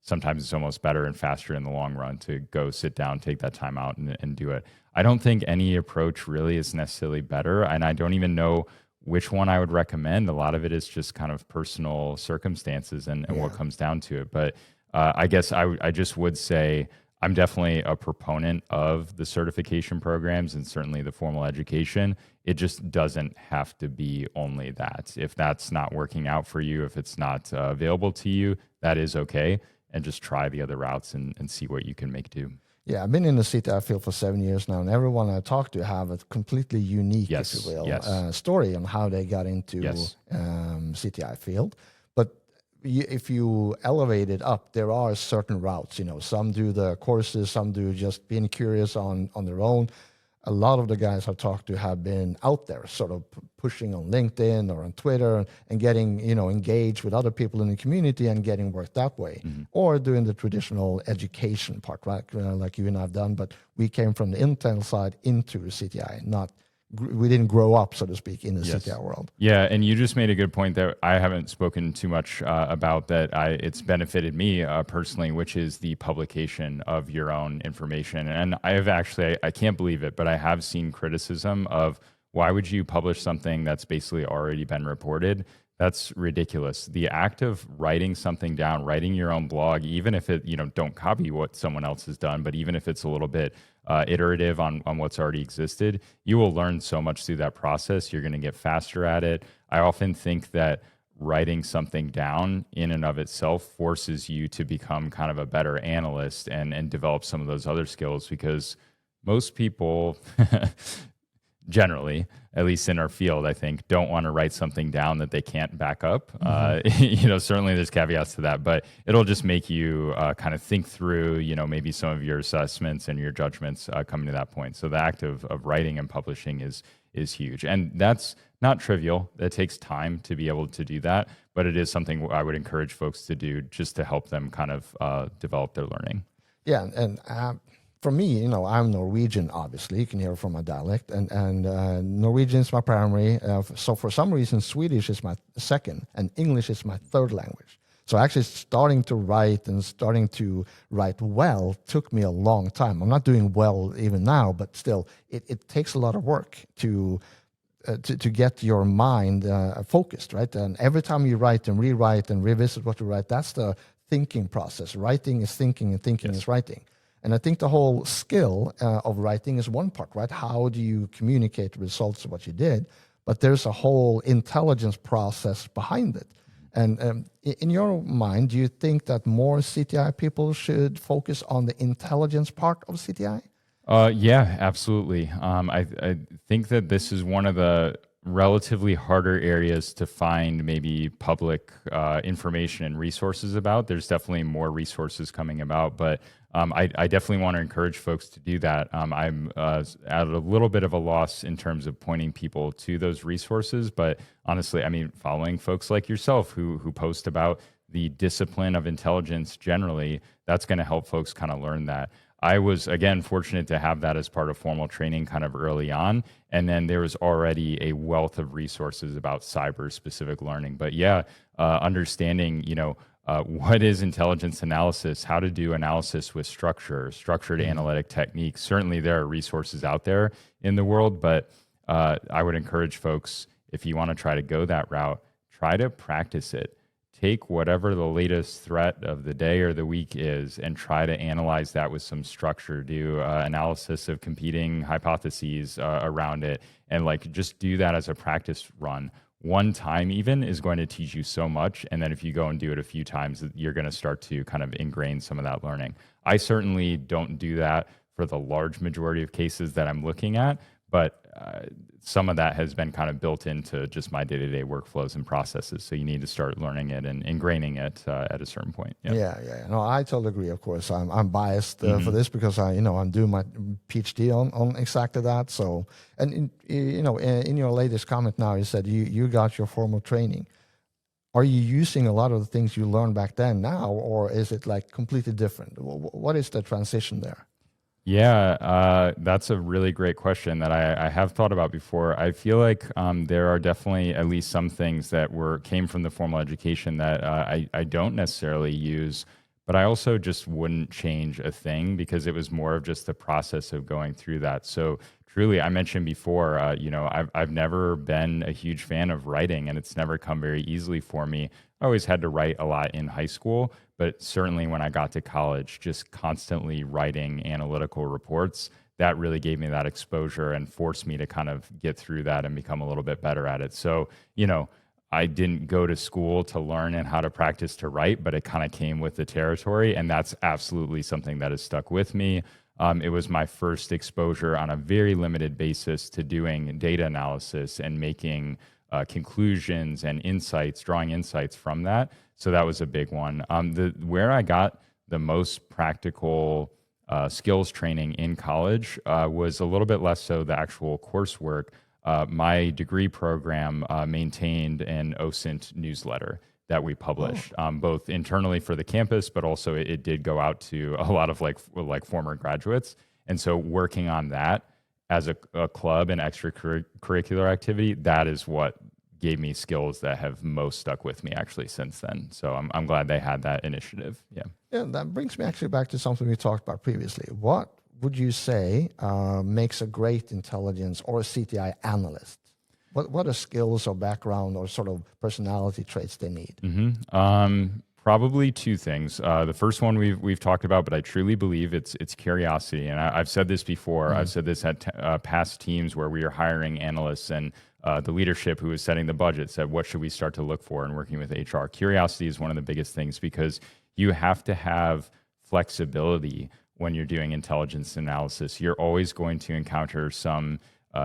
sometimes it's almost better and faster in the long run to go sit down, take that time out and do it. I don't think any approach really is necessarily better, and I don't even know which one I would recommend. A lot of it is just kind of personal circumstances and what comes down to it. But I guess I just would say I'm definitely a proponent of the certification programs and certainly the formal education. It just doesn't have to be only that. If that's not working out for you, if it's not available to you, that is okay. And just try the other routes and see what you can make do.
Yeah, I've been in the CTI field for 7 years now, and everyone I talk to have a completely unique, if you will, story on how they got into CTI field. But if you elevate it up, there are certain routes. Some do the courses, some do just being curious on their own. A lot of the guys I've talked to have been out there sort of pushing on LinkedIn or on Twitter and getting, engaged with other people in the community and getting work that way, or doing the traditional education part, right? Like you and I've done, but we came from the Intel side into CTI, not we didn't grow up, so to speak, in the
Yes.
CTI world.
Yeah, and you just made a good point that I haven't spoken too much about that it's benefited me personally, which is the publication of your own information. And I have actually, I can't believe it, but I have seen criticism of why would you publish something that's basically already been reported? That's ridiculous. The act of writing something down, writing your own blog, even if it, don't copy what someone else has done, but even if it's a little bit iterative on what's already existed, you will learn so much through that process. You're going to get faster at it. I often think that writing something down in and of itself forces you to become kind of a better analyst and develop some of those other skills, because most people generally, at least in our field, I think, don't want to write something down that they can't back up. Certainly there's caveats to that, but it'll just make you kind of think through, maybe some of your assessments and your judgments coming to that point. So the act of writing and publishing is huge. And that's not trivial. It takes time to be able to do that, but it is something I would encourage folks to do just to help them kind of develop their learning.
Yeah, and for me, I'm Norwegian, obviously. You can hear from my dialect. And Norwegian is my primary. So for some reason, Swedish is my second, and English is my third language. So actually starting to write well took me a long time. I'm not doing well even now, but still, it takes a lot of work to get your mind focused, right? And every time you write and rewrite and revisit what you write, that's the thinking process. Writing is thinking, and thinking is writing. And I think the whole skill of writing is one part, right? How do you communicate the results of what you did? But there's a whole intelligence process behind it. And in your mind, do you think that more CTI people should focus on the intelligence part of CTI?
Yeah, absolutely. I think that this is one of the relatively harder areas to find maybe public information and resources about. There's definitely more resources coming about, but I definitely want to encourage folks to do that. I'm at a little bit of a loss in terms of pointing people to those resources, but honestly, following folks like yourself who post about the discipline of intelligence generally, that's going to help folks kind of learn that. I was, again, fortunate to have that as part of formal training kind of early on. And then there was already a wealth of resources about cyber-specific learning. But yeah, understanding, what is intelligence analysis, how to do analysis with structured analytic techniques. Certainly there are resources out there in the world, but I would encourage folks, if you want to try to go that route, try to practice it. Take whatever the latest threat of the day or the week is and try to analyze that with some structure, do analysis of competing hypotheses around it, and just do that as a practice run. One time even is going to teach you so much, and then if you go and do it a few times, you're going to start to kind of ingrain some of that learning. I certainly don't do that for the large majority of cases that I'm looking at, but some of that has been kind of built into just my day-to-day workflows and processes. So you need to start learning it and ingraining it at a certain point. Yep.
Yeah. No, I totally agree. Of course, I'm biased for this because I'm doing my PhD on exactly that. So, and in your latest comment now, you said you got your formal training. Are you using a lot of the things you learned back then now, or is it completely different? What is the transition there?
Yeah, that's a really great question that I have thought about before. I feel like there are definitely at least some things that came from the formal education that I don't necessarily use, but I also just wouldn't change a thing because it was more of just the process of going through that. So truly, I mentioned before, I've never been a huge fan of writing, and it's never come very easily for me. I always had to write a lot in high school, but certainly when I got to college, just constantly writing analytical reports, that really gave me that exposure and forced me to kind of get through that and become a little bit better at it. So, I didn't go to school to learn and how to practice to write, but it kind of came with the territory, and that's absolutely something that has stuck with me. It was my first exposure on a very limited basis to doing data analysis and making conclusions and insights, drawing insights from that. So that was a big one. Where I got the most practical skills training in college was a little bit less so the actual coursework. My degree program maintained an OSINT newsletter that we published, both internally for the campus, but also it did go out to a lot of like former graduates. And so working on that as a club and extracurricular activity, that is what gave me skills that have most stuck with me actually since then. So I'm glad they had that initiative. Yeah.
Yeah, that brings me actually back to something we talked about previously. What would you say makes a great intelligence or a CTI analyst? What are skills or background or sort of personality traits they need?
Probably two things. The first one we've talked about, but I truly believe it's curiosity. And I've said this before. I've said this at past teams where we are hiring analysts, and the leadership who was setting the budget said, what should we start to look for in working with HR? Curiosity is one of the biggest things, because you have to have flexibility when you're doing intelligence analysis. You're always going to encounter some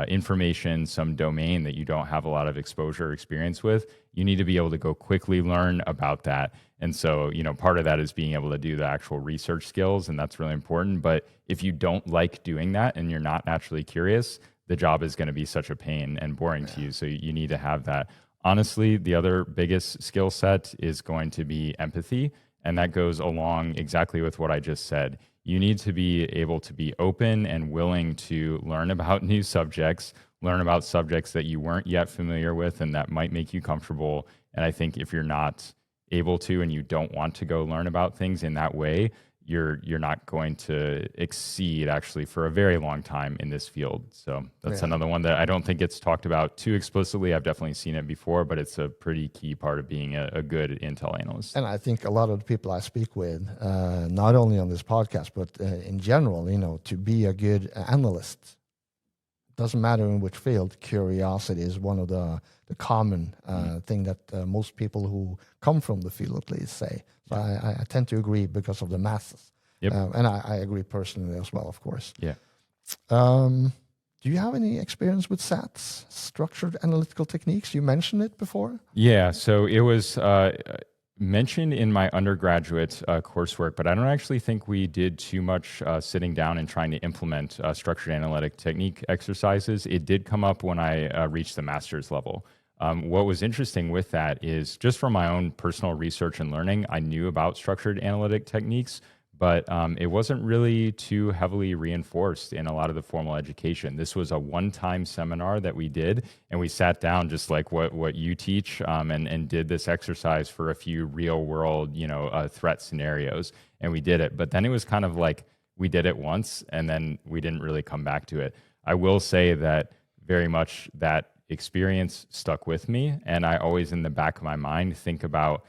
information, some domain that you don't have a lot of exposure or experience with. You need to be able to go quickly learn about that. And so, part of that is being able to do the actual research skills, and that's really important. But if you don't like doing that and you're not naturally curious, the job is going to be such a pain and boring to you. So you need to have that. Honestly, the other biggest skill set is going to be empathy. And that goes along exactly with what I just said. You need to be able to be open and willing to learn about new subjects, learn about subjects that you weren't yet familiar with and that might make you comfortable. And I think if you're not able to and you don't want to go learn about things in that way, you're not going to exceed actually for a very long time in this field. So that's another one that I don't think it's talked about too explicitly. I've definitely seen it before, but it's a pretty key part of being a good intel analyst.
And I think a lot of the people I speak with, not only on this podcast, but in general, to be a good analyst, doesn't matter in which field, curiosity is one of the common thing that most people who come from the field at least say. So I tend to agree because of the masses.
Yep.
And I agree personally as well, of course.
Yeah.
Do you have any experience with SATs, structured analytical techniques? You mentioned it before.
Yeah, so it was mentioned in my undergraduate coursework, but I don't actually think we did too much sitting down and trying to implement structured analytic technique exercises. It did come up when I reached the master's level. What was interesting with that is just from my own personal research and learning, I knew about structured analytic techniques, but it wasn't really too heavily reinforced in a lot of the formal education. This was a one-time seminar that we did, and we sat down just like what you teach and did this exercise for a few real-world threat scenarios, and we did it. But then it was kind of like we did it once, and then we didn't really come back to it. I will say that very much that experience stuck with me, and I always in the back of my mind think about,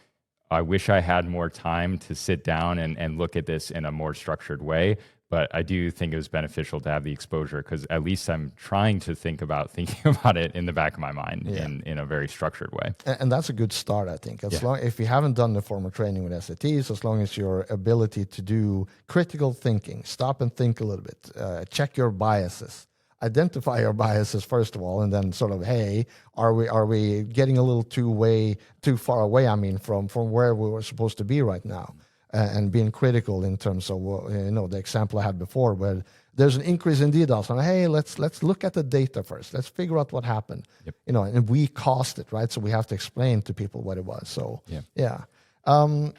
I wish I had more time to sit down and look at this in a more structured way, but I do think it was beneficial to have the exposure because at least I'm trying to thinking about it in the back of my mind in a very structured way.
And that's a good start, I think. If you haven't done the formal training with SATs, as long as your ability to do critical thinking, stop and think a little bit, check your biases. Identify your biases first of all, and then sort of, hey, are we getting a little too far away? I mean, from where we were supposed to be right now, and being critical in terms of the example I had before, where there's an increase in DDoS, and hey, let's look at the data first. Let's figure out what happened.
Yep.
And we caused it, right? So we have to explain to people what it was. So yeah. Do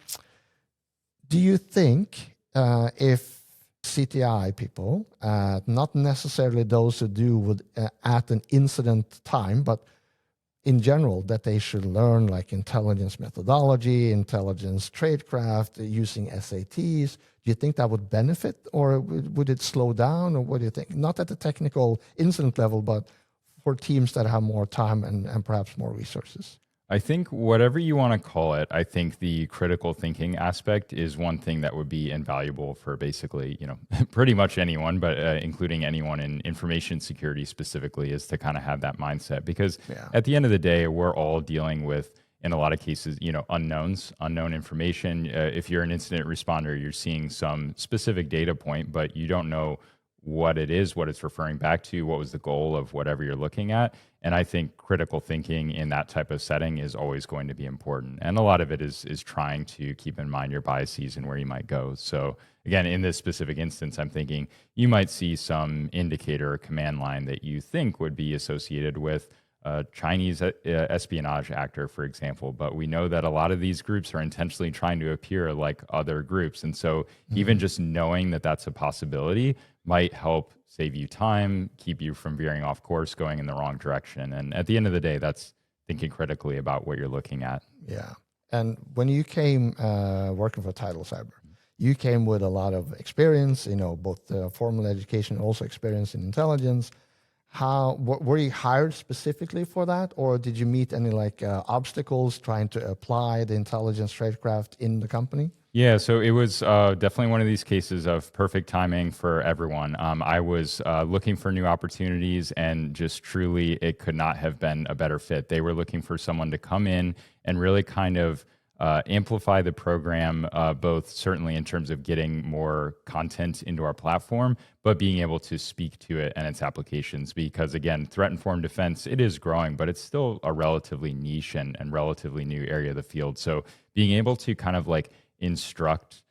you think if CTI people, not necessarily those who do with at an incident time, but in general, that they should learn like intelligence methodology, intelligence tradecraft, using SATs? Do you think that would benefit, or would it slow down, or what do you think? Not at the technical incident level, but for teams that have more time and perhaps more resources.
I think whatever you want to call it, I think the critical thinking aspect is one thing that would be invaluable for basically, pretty much anyone, but including anyone in information security specifically, is to kind of have that mindset. Because at the end of the day, we're all dealing with, in a lot of cases, unknown information. If you're an incident responder, you're seeing some specific data point, but you don't know what it is, what it's referring back to, what was the goal of whatever you're looking at. And I think critical thinking in that type of setting is always going to be important. And a lot of it is trying to keep in mind your biases and where you might go. So again, in this specific instance, I'm thinking you might see some indicator or command line that you think would be associated with a Chinese espionage actor, for example. But we know that a lot of these groups are intentionally trying to appear like other groups. And so even just knowing that that's a possibility might help save you time, keep you from veering off course, going in the wrong direction. And at the end of the day, that's thinking critically about what you're looking at.
Yeah. And when you came working for Tidal Cyber, you came with a lot of experience, both formal education and also experience in intelligence. Were you hired specifically for that, or did you meet any obstacles trying to apply the intelligence tradecraft in the company?
Yeah, so it was definitely one of these cases of perfect timing for everyone. I was looking for new opportunities, and just truly, it could not have been a better fit. They were looking for someone to come in and really kind of amplify the program, both certainly in terms of getting more content into our platform, but being able to speak to it and its applications. Because again, threat-informed defense, it is growing, but it's still a relatively niche and relatively new area of the field. So being able to kind of instruct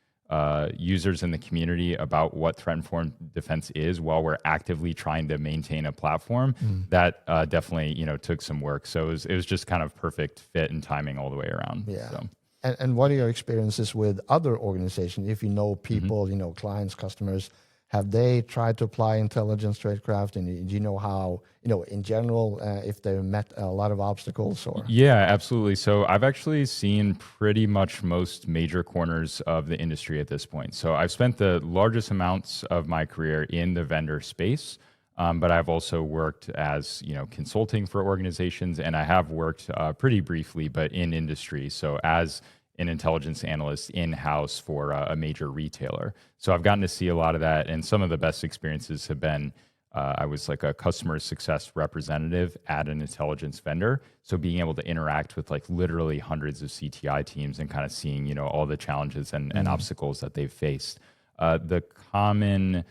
users in the community about what threat-informed defense is while we're actively trying to maintain a platform, that definitely took some work. So it was just kind of perfect fit and timing all the way around.
Yeah.
So.
And what are your experiences with other organizations? If you know people, clients, customers, have they tried to apply intelligence tradecraft? And do you know how, in general, if they met a lot of obstacles? Or
Yeah, absolutely. So I've actually seen pretty much most major corners of the industry at this point. So I've spent the largest amounts of my career in the vendor space, but I've also worked as consulting for organizations, and I have worked pretty briefly, but in industry. So as an intelligence analyst in-house for a major retailer. So I've gotten to see a lot of that, and some of the best experiences have been I was like a customer success representative at an intelligence vendor. So being able to interact with literally hundreds of CTI teams and kind of seeing, all the challenges and obstacles that they've faced. The common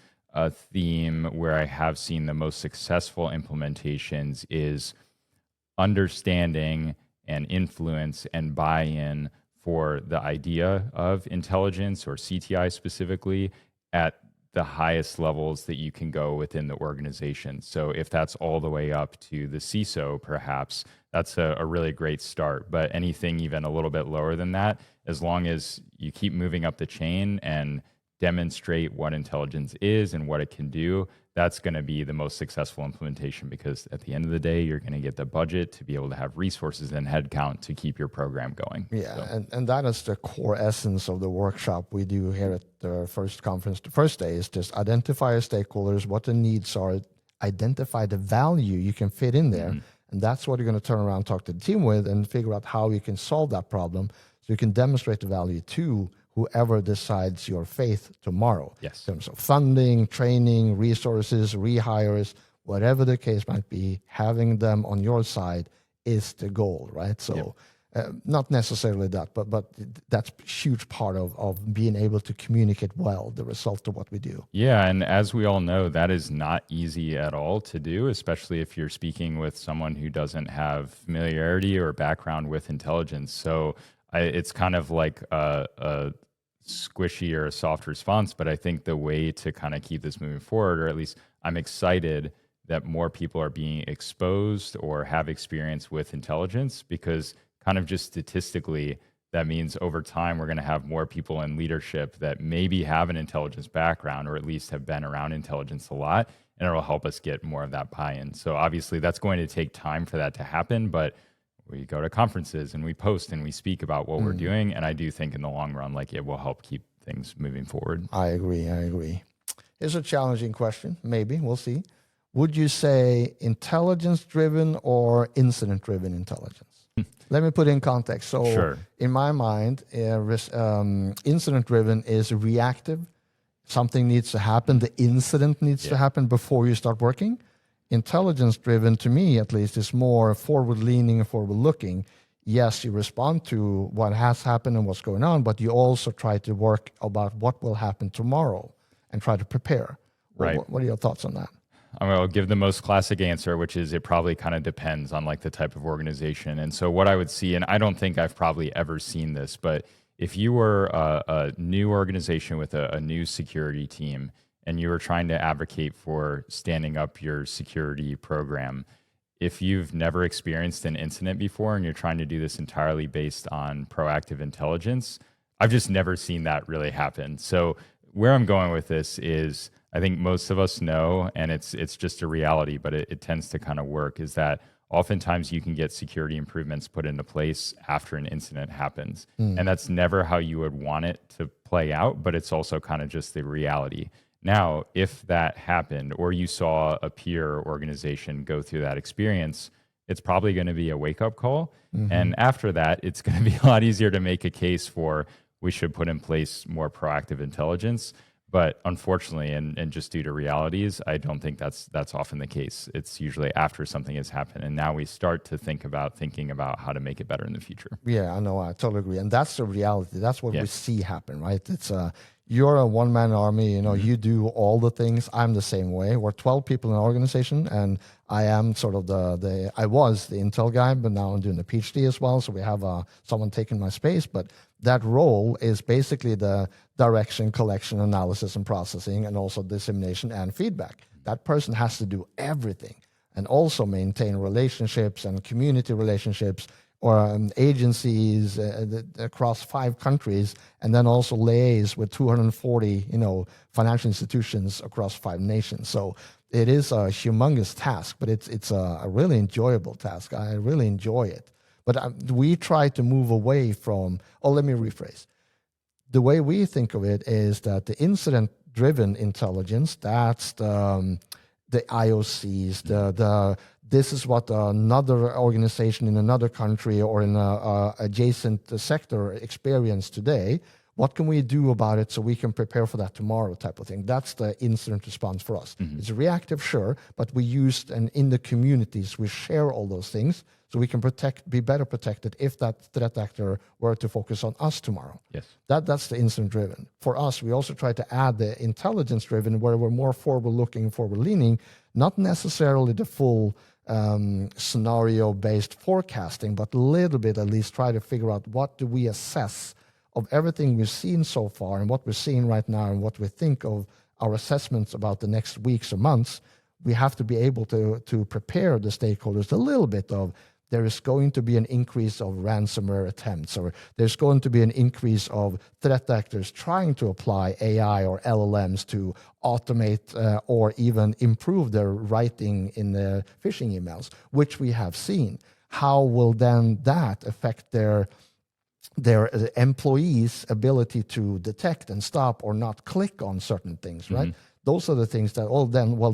theme where I have seen the most successful implementations is understanding and influence and buy-in for the idea of intelligence, or CTI specifically, at the highest levels that you can go within the organization. So if that's all the way up to the CISO, perhaps, that's a really great start. But anything even a little bit lower than that, as long as you keep moving up the chain and demonstrate what intelligence is and what it can do, that's going to be the most successful implementation, because at the end of the day, you're going to get the budget to be able to have resources and headcount to keep your program going.
Yeah,
so.
and that is the core essence of the workshop we do here at the first conference. The first day is just identify your stakeholders, what the needs are, identify the value you can fit in there, and that's what you're going to turn around, talk to the team with, and figure out how you can solve that problem so you can demonstrate the value to whoever decides your faith tomorrow.
Yes.
In terms of funding, training, resources, rehires, whatever the case might be, having them on your side is the goal, right? So not necessarily that, but that's a huge part of being able to communicate well the result of what we do.
Yeah, and as we all know, that is not easy at all to do, especially if you're speaking with someone who doesn't have familiarity or background with intelligence. So it's kind of like a squishy or a soft response, but I think the way to kind of keep this moving forward, or at least I'm excited that more people are being exposed or have experience with intelligence, because kind of just statistically, that means over time we're going to have more people in leadership that maybe have an intelligence background, or at least have been around intelligence a lot, and it will help us get more of that buy-in. So obviously that's going to take time for that to happen, but we go to conferences and we post and we speak about what we're doing. And I do think in the long run, it will help keep things moving forward.
I agree. Here's a challenging question. Maybe, we'll see. Would you say intelligence-driven or incident-driven intelligence? Let me put it in context. So
Sure.
In my mind, incident-driven is reactive. Something needs to happen. The incident needs to happen before you start working. Intelligence-driven, to me at least, is more forward-leaning and forward-looking. Yes, you respond to what has happened and what's going on, but you also try to work about what will happen tomorrow and try to prepare.
Right.
What are your thoughts on that?
I'm going to give the most classic answer, which is it probably kind of depends on the type of organization. And so what I would see, and I don't think I've probably ever seen this, but if you were a new organization with a new security team, and you were trying to advocate for standing up your security program, if you've never experienced an incident before and you're trying to do this entirely based on proactive intelligence, I've just never seen that really happen. So where I'm going with this is I think most of us know, and it's just a reality, but it tends to kind of work, is that oftentimes you can get security improvements put into place after an incident happens. And that's never how you would want it to play out, but it's also kind of just the reality. Now, if that happened, or you saw a peer organization go through that experience, it's probably going to be a wake-up call. And after that, it's going to be a lot easier to make a case for we should put in place more proactive intelligence. But unfortunately, and just due to realities, I don't think that's often the case. It's usually after something has happened, and now we start to thinking about how to make it better in the future.
Yeah, I know. I totally agree. And that's the reality. That's what we see happen, right? It's you're a one-man army. You know, you do all the things. I'm the same way. We're 12 people in an organization, and I am sort of I was the Intel guy, but now I'm doing the PhD as well. So we have someone taking my space. But that role is basically the direction, collection, analysis, and processing, and also dissemination and feedback. That person has to do everything and also maintain relationships and community relationships or agencies across 5 countries, and then also liaise with 240, financial institutions across 5 nations. So it is a humongous task, but it's a really enjoyable task. I really enjoy it. But we try to move away from, let me rephrase. The way we think of it is that the incident-driven intelligence, that's the IOCs, this is what another organization in another country or in an adjacent sector experience today. What can we do about it so we can prepare for that tomorrow type of thing? That's the incident response for us. It's reactive, sure, but we use, and in the communities, we share all those things so we can be better protected if that threat actor were to focus on us tomorrow.
Yes.
That's the incident-driven. For us, we also try to add the intelligence-driven, where we're more forward-looking, forward-leaning, not necessarily the full scenario-based forecasting, but a little bit at least try to figure out what do we assess of everything we've seen so far and what we're seeing right now and what we think of our assessments about the next weeks or months. We have to be able to prepare the stakeholders a little bit of there is going to be an increase of ransomware attempts, or there's going to be an increase of threat actors trying to apply AI or LLMs to automate or even improve their writing in the phishing emails, which we have seen. How will then that affect their employees' ability to detect and stop or not click on certain things, right? Those are the things that,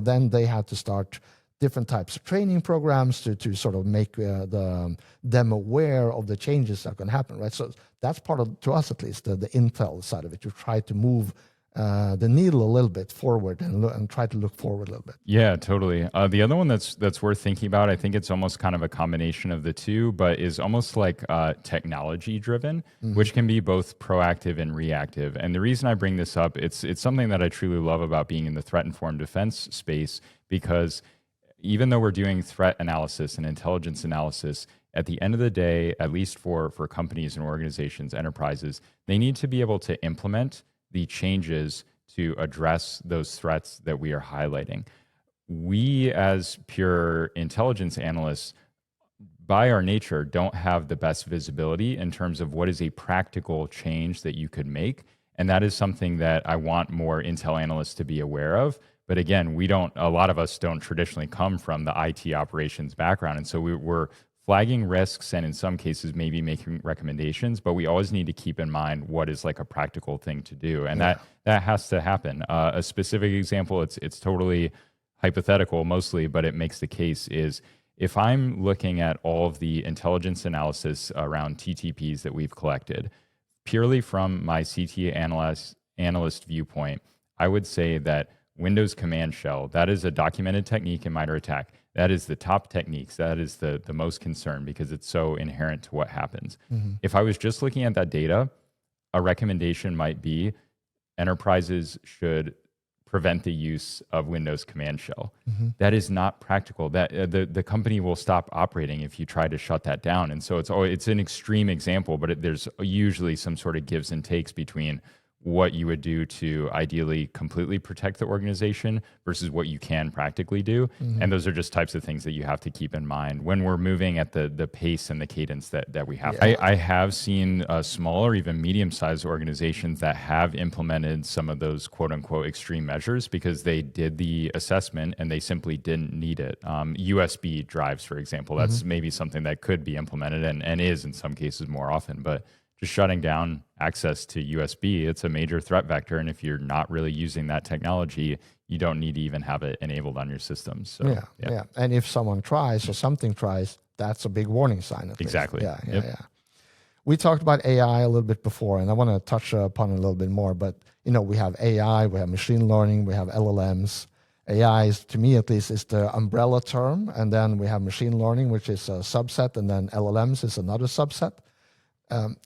then they have to start different types of training programs to sort of make them aware of the changes that can happen, right? So that's part of, to us at least, the Intel side of it, to try to move the needle a little bit forward and try to look forward a little bit.
Yeah, totally. The other one that's worth thinking about, I think it's almost kind of a combination of the two, but is almost like technology driven, which can be both proactive and reactive. And the reason I bring this up, it's something that I truly love about being in the threat-informed defense space, because even though we're doing threat analysis and intelligence analysis, at the end of the day, at least for companies and organizations, enterprises, they need to be able to implement the changes to address those threats that we are highlighting. We, as pure intelligence analysts, by our nature, don't have the best visibility in terms of what is a practical change that you could make. And that is something that I want more Intel analysts to be aware of. But again, a lot of us don't traditionally come from the IT operations background. And so we're flagging risks and in some cases maybe making recommendations, but we always need to keep in mind what is like a practical thing to do. And that has to happen. A specific example, it's totally hypothetical mostly, but it makes the case, is if I'm looking at all of the intelligence analysis around TTPs that we've collected, purely from my CT analyst viewpoint, I would say that Windows command shell, that is a documented technique in MITRE ATT&CK. That is the top techniques. That is the most concern because it's so inherent to what happens. If I was just looking at that data, a recommendation might be enterprises should prevent the use of Windows command shell. That is not practical. That the company will stop operating if you try to shut that down. And so it's an extreme example, but there's usually some sort of gives and takes between what you would do to ideally completely protect the organization versus what you can practically do. And those are just types of things that you have to keep in mind when we're moving at the pace and the cadence that we have.
Yeah.
I have seen small or even medium-sized organizations that have implemented some of those quote-unquote extreme measures because they did the assessment and they simply didn't need it. USB drives, for example, that's maybe something that could be implemented and is in some cases more often, but just shutting down access to USB, it's a major threat vector. And if you're not really using that technology, you don't need to even have it enabled on your systems. So,
yeah. And if someone tries or something tries, that's a big warning sign.
Exactly.
Yeah. We talked about AI a little bit before, and I want to touch upon it a little bit more. But, we have AI, we have machine learning, we have LLMs. AI, is, to me at least, is the umbrella term. And then we have machine learning, which is a subset, and then LLMs is another subset.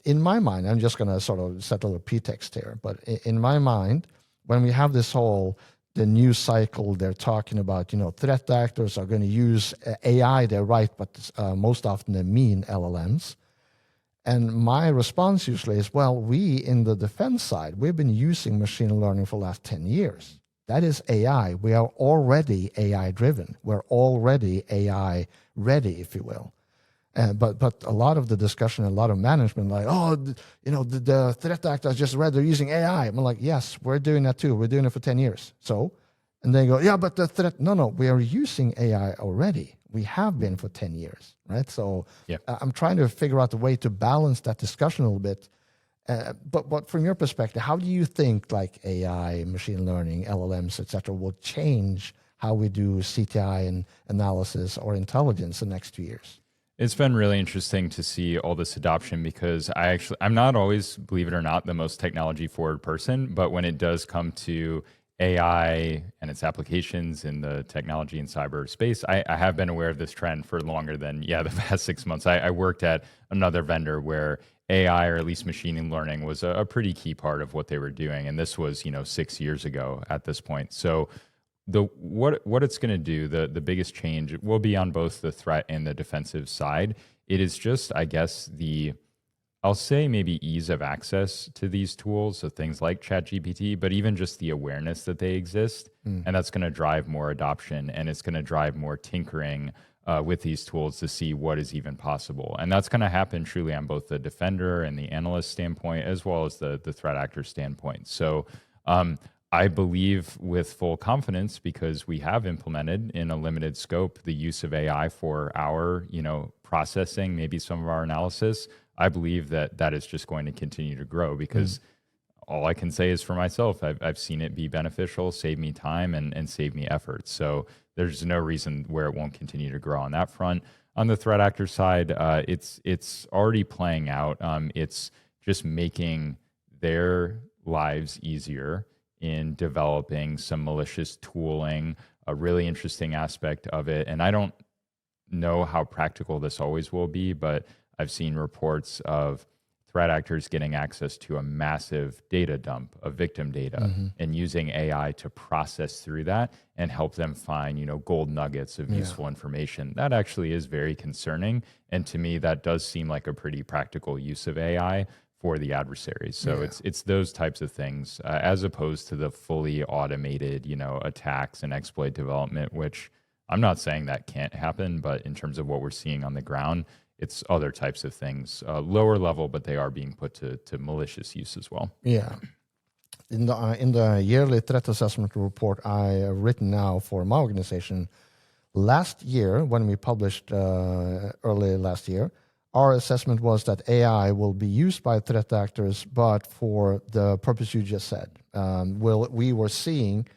In my mind, I'm just going to sort of set a little pretext here, but in my mind, when we have the news cycle, they're talking about, threat actors are going to use AI, they're right, but most often they mean LLMs. And my response usually is, well, we in the defense side, we've been using machine learning for the last 10 years. That is AI. We are already AI driven. We're already AI ready, if you will. But a lot of the discussion, a lot of management, like, the threat actors just read they're using AI. I'm like, yes, we're doing that too. We're doing it for 10 years. So, and they go, yeah, but the threat, no, we are using AI already. We have been for 10 years, right? So I'm trying to figure out a way to balance that discussion a little bit. But from your perspective, how do you think like AI, machine learning, LLMs, et cetera, will change how we do CTI and analysis or intelligence the next 2 years?
It's been really interesting to see all this adoption because I'm not always, believe it or not, the most technology forward person, but when it does come to AI and its applications in the technology and cyber space, I have been aware of this trend for longer than, the past 6 months. I worked at another vendor where AI, or at least machine learning, was a pretty key part of what they were doing. And this was, 6 years ago at this point. So what it's going to do, the biggest change will be on both the threat and the defensive side. It is just, I guess, I'll say maybe ease of access to these tools, so things like ChatGPT, but even just the awareness that they exist. And that's going to drive more adoption, and it's going to drive more tinkering with these tools to see what is even possible. And that's going to happen truly on both the defender and the analyst standpoint, as well as the threat actor standpoint. So I believe with full confidence, because we have implemented in a limited scope the use of AI for our, processing, maybe some of our analysis. I believe that is just going to continue to grow because all I can say is for myself, I've seen it be beneficial, save me time and save me effort. So there's no reason where it won't continue to grow on that front. On the threat actor side, it's already playing out. It's just making their lives easier in developing some malicious tooling, a really interesting aspect of it. And I don't know how practical this always will be, but I've seen reports of threat actors getting access to a massive data dump of victim data and using AI to process through that and help them find, gold nuggets of useful information. That actually is very concerning. And to me, that does seem like a pretty practical use of AI for the adversaries. So it's those types of things as opposed to the fully automated, attacks and exploit development, which I'm not saying that can't happen, but in terms of what we're seeing on the ground, it's other types of things, lower level, but they are being put to malicious use as well.
Yeah. In the yearly threat assessment report I have written now for my organization, last year, when we published early last year, our assessment was that AI will be used by threat actors, but for the purpose you just said. We were seeing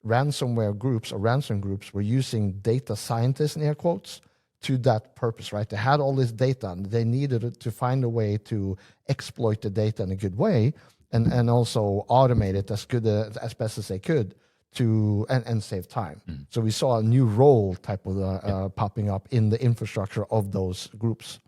ransomware groups or ransom groups were using data scientists, in air quotes, to that purpose, right? They had all this data and they needed to find a way to exploit the data in a good way and also automate it as best as they could and save time. So we saw a new role type of popping up in the infrastructure of those groups.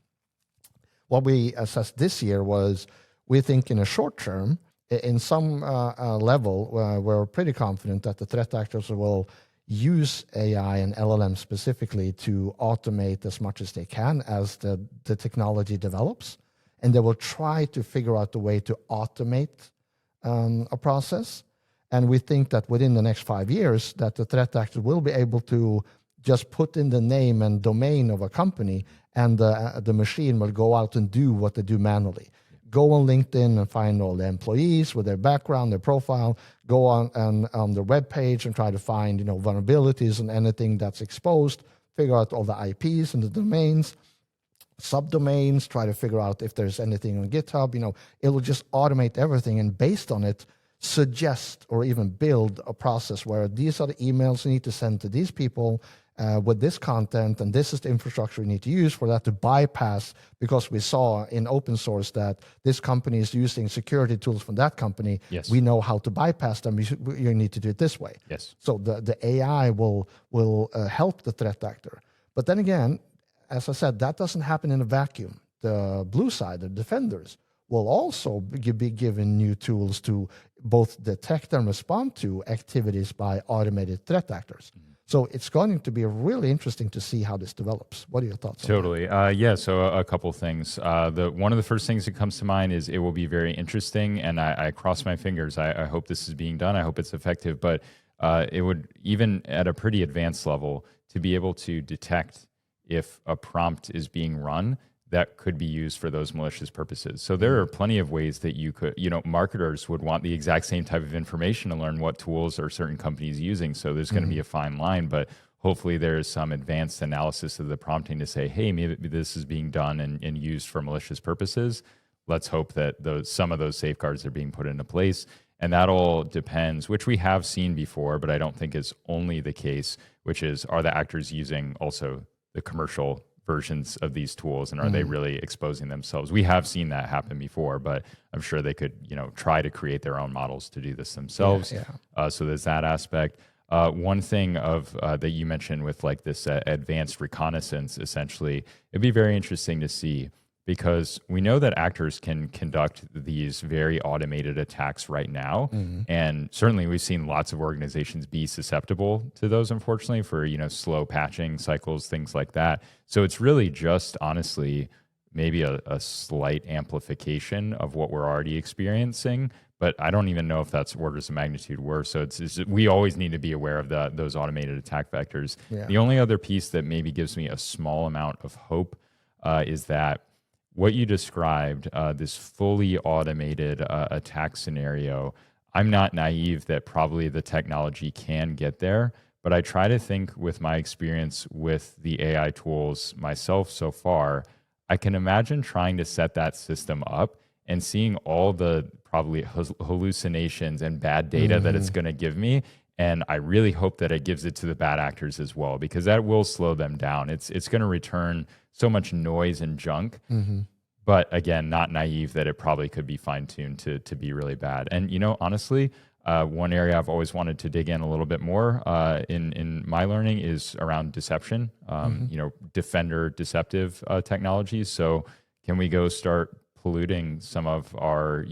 What we assessed this year was, we think in a short term, in some level, we're pretty confident that the threat actors will use AI and LLM specifically to automate as much as they can as the technology develops. And they will try to figure out the way to automate a process. And we think that within the next 5 years that the threat actor will be able to just put in the name and domain of a company, and the machine will go out and do what they do manually. Go on LinkedIn and find all the employees with their background, their profile. Go on the web page and try to find vulnerabilities and anything that's exposed. Figure out all the IPs and the domains, subdomains. Try to figure out if there's anything on GitHub. It will just automate everything, and based on it, suggest or even build a process where these are the emails you need to send to these people with this content, and this is the infrastructure you need to use for that to bypass, because we saw in open source that this company is using security tools from that company.
Yes.
We know how to bypass them. You need to do it this way.
Yes.
So the AI will help the threat actor. But then again, as I said, that doesn't happen in a vacuum. The blue side, the defenders, will also be given new tools to both detect and respond to activities by automated threat actors. So it's going to be really interesting to see how this develops. What are your thoughts on
Totally. Yeah, so a couple things. One of the first things that comes to mind is it will be very interesting, and I cross my fingers. I hope this is being done. I hope it's effective, but it would, even at a pretty advanced level, to be able to detect if a prompt is being run that could be used for those malicious purposes. So there are plenty of ways that you could, marketers would want the exact same type of information to learn what tools are certain companies using. So there's going to be a fine line, but hopefully there is some advanced analysis of the prompting to say, hey, maybe this is being done and used for malicious purposes. Let's hope that some of those safeguards are being put into place. And that all depends, which we have seen before, but I don't think is only the case, which is, are the actors using also the commercial versions of these tools, and are they really exposing themselves? We have seen that happen before, but I'm sure they could, try to create their own models to do this themselves. So there's that aspect. One thing that you mentioned with like this advanced reconnaissance, essentially, it'd be very interesting to see, because we know that actors can conduct these very automated attacks right now. And certainly we've seen lots of organizations be susceptible to those, unfortunately, for, slow patching cycles, things like that. So it's really just, honestly, maybe a slight amplification of what we're already experiencing. But I don't even know if that's orders of magnitude worse. So we always need to be aware of those automated attack vectors.
Yeah.
The only other piece that maybe gives me a small amount of hope is that what you described, this fully automated attack scenario, I'm not naive that probably the technology can get there, but I try to think, with my experience with the AI tools myself so far, I can imagine trying to set that system up and seeing all the probably hallucinations and bad data that it's going to give me. And I really hope that it gives it to the bad actors as well, because that will slow them down. It's going to return so much noise and junk. But again, not naive that it probably could be fine-tuned to be really bad. And, honestly, one area I've always wanted to dig in a little bit more in my learning is around deception, defender deceptive technologies. So can we go start polluting some of our,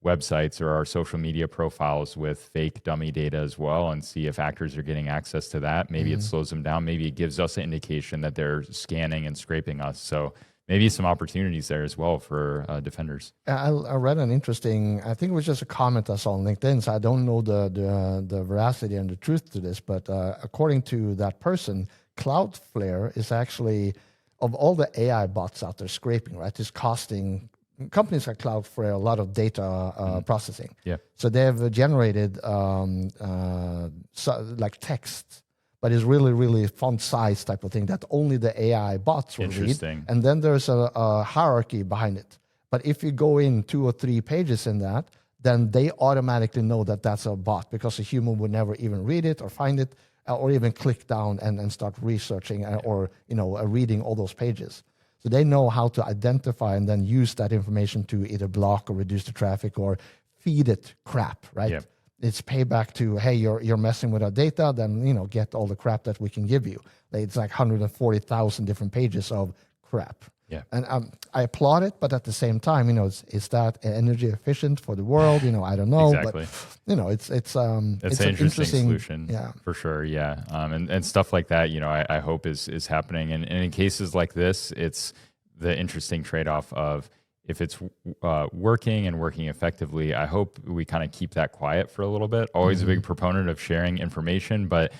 websites or our social media profiles with fake dummy data as well, and see if actors are getting access to that? Maybe it slows them down. Maybe it gives us an indication that they're scanning and scraping us. So maybe some opportunities there as well for defenders.
I read an interesting, I think it was just a comment I saw on LinkedIn, so I don't know the veracity and the truth to this, but according to that person, Cloudflare is actually, of all the AI bots out there scraping, right, is costing companies like Cloudflare a lot of data processing.
Yeah.
So they've generated like text, but it's really, really font size type of thing that only the AI bots will read. And then there's a hierarchy behind it. But if you go in 2 or 3 pages in that, then they automatically know that that's a bot, because a human would never even read it or find it or even click down and start researching or reading all those pages. So they know how to identify and then use that information to either block or reduce the traffic or feed it crap, right?
Yeah.
It's payback to, hey, you're messing with our data, then get all the crap that we can give you. It's like 140,000 different pages of crap.
Yeah.
And I applaud it, but at the same time, is that energy efficient for the world? I don't know.
Exactly.
But it's an interesting
solution.
Yeah.
For sure. Yeah. And stuff like that, I hope is happening. And in cases like this, it's the interesting trade-off of, if it's working and working effectively, I hope we kind of keep that quiet for a little bit. Always a big proponent of sharing information, but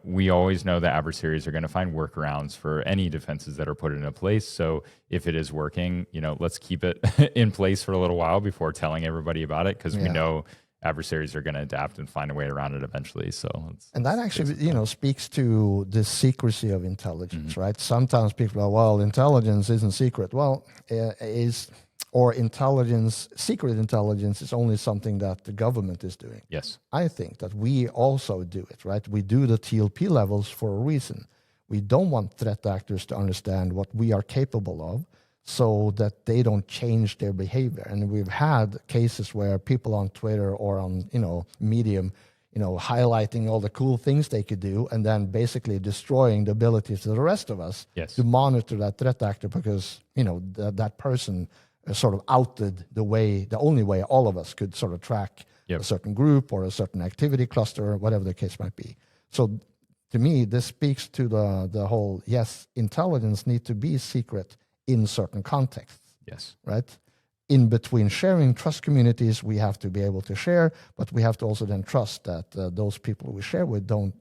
we always know that adversaries are going to find workarounds for any defenses that are put into place. So if it is working, let's keep it in place for a little while before telling everybody about it, because we know adversaries are going to adapt and find a way around it eventually. So
and that actually, speaks to the secrecy of intelligence, right? Sometimes people are, well, intelligence isn't secret. Well, secret intelligence is only something that the government is doing.
Yes.
I think that we also do it, right? We do the TLP levels for a reason. We don't want threat actors to understand what we are capable of, so that they don't change their behavior. And we've had cases where people on Twitter or on, Medium, highlighting all the cool things they could do, and then basically destroying the ability to the rest of us to monitor that threat actor, because, that person sort of outed the only way all of us could sort of track a certain group or a certain activity cluster, or whatever the case might be. So to me, this speaks to the whole, yes, intelligence need to be secret in certain contexts.
Yes.
Right? In between sharing trust communities, we have to be able to share, but we have to also then trust that those people we share with don't,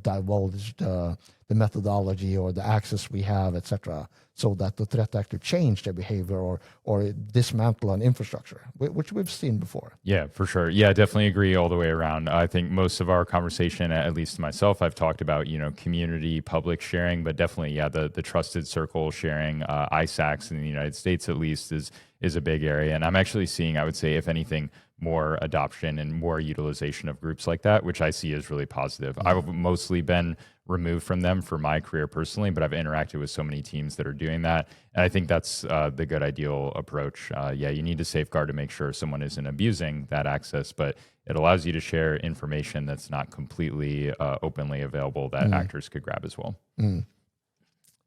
divulge the methodology or the access we have, etc., so that the threat actor change their behavior or dismantle an infrastructure, which we've seen before.
Yeah, for sure. Yeah, definitely agree all the way around. I think most of our conversation, at least myself, I've talked about, community, public sharing, but definitely, the trusted circle sharing, ISACs in the United States at least is a big area. And I'm actually seeing, I would say, if anything, more adoption and more utilization of groups like that, which I see as really positive. I've mostly been removed from them for my career personally, but I've interacted with so many teams that are doing that. And I think that's the good ideal approach. You need to safeguard to make sure someone isn't abusing that access, but it allows you to share information that's not completely openly available that actors could grab as well.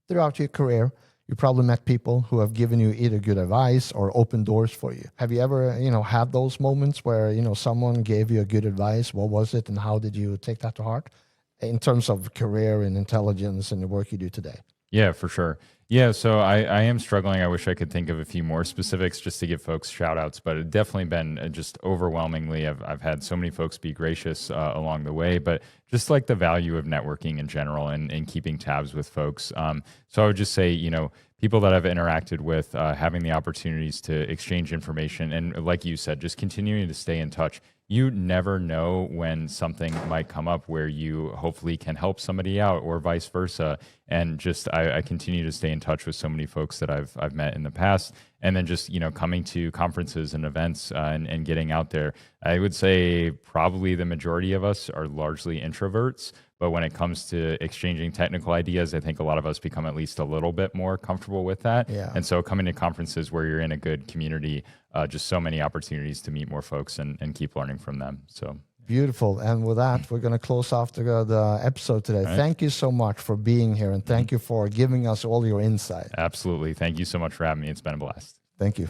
Throughout your career, you probably met people who have given you either good advice or opened doors for you. Have you ever, had those moments where, someone gave you a good advice? What was it, and how did you take that to heart in terms of career and intelligence and the work you do today?
Yeah, for sure. Yeah, so I am struggling. I wish I could think of a few more specifics just to give folks shout outs, but it's definitely been just overwhelmingly. I've had so many folks be gracious along the way, but just like the value of networking in general and keeping tabs with folks. So I would just say, people that I've interacted with, having the opportunities to exchange information, and like you said, just continuing to stay in touch. You never know when something might come up where you hopefully can help somebody out, or vice versa. And just I continue to stay in touch with so many folks that I've met in the past, and then just coming to conferences and events and getting out there. I would say probably the majority of us are largely introverts, but when it comes to exchanging technical ideas, I think a lot of us become at least a little bit more comfortable with that.
Yeah.
And so coming to conferences where you're in a good community, just so many opportunities to meet more folks and keep learning from them. So
beautiful. And with that, we're going to close off the episode today.
Right.
Thank you so much for being here, and thank you for giving us all your insight.
Absolutely. Thank you so much for having me. It's been a blast.
Thank you.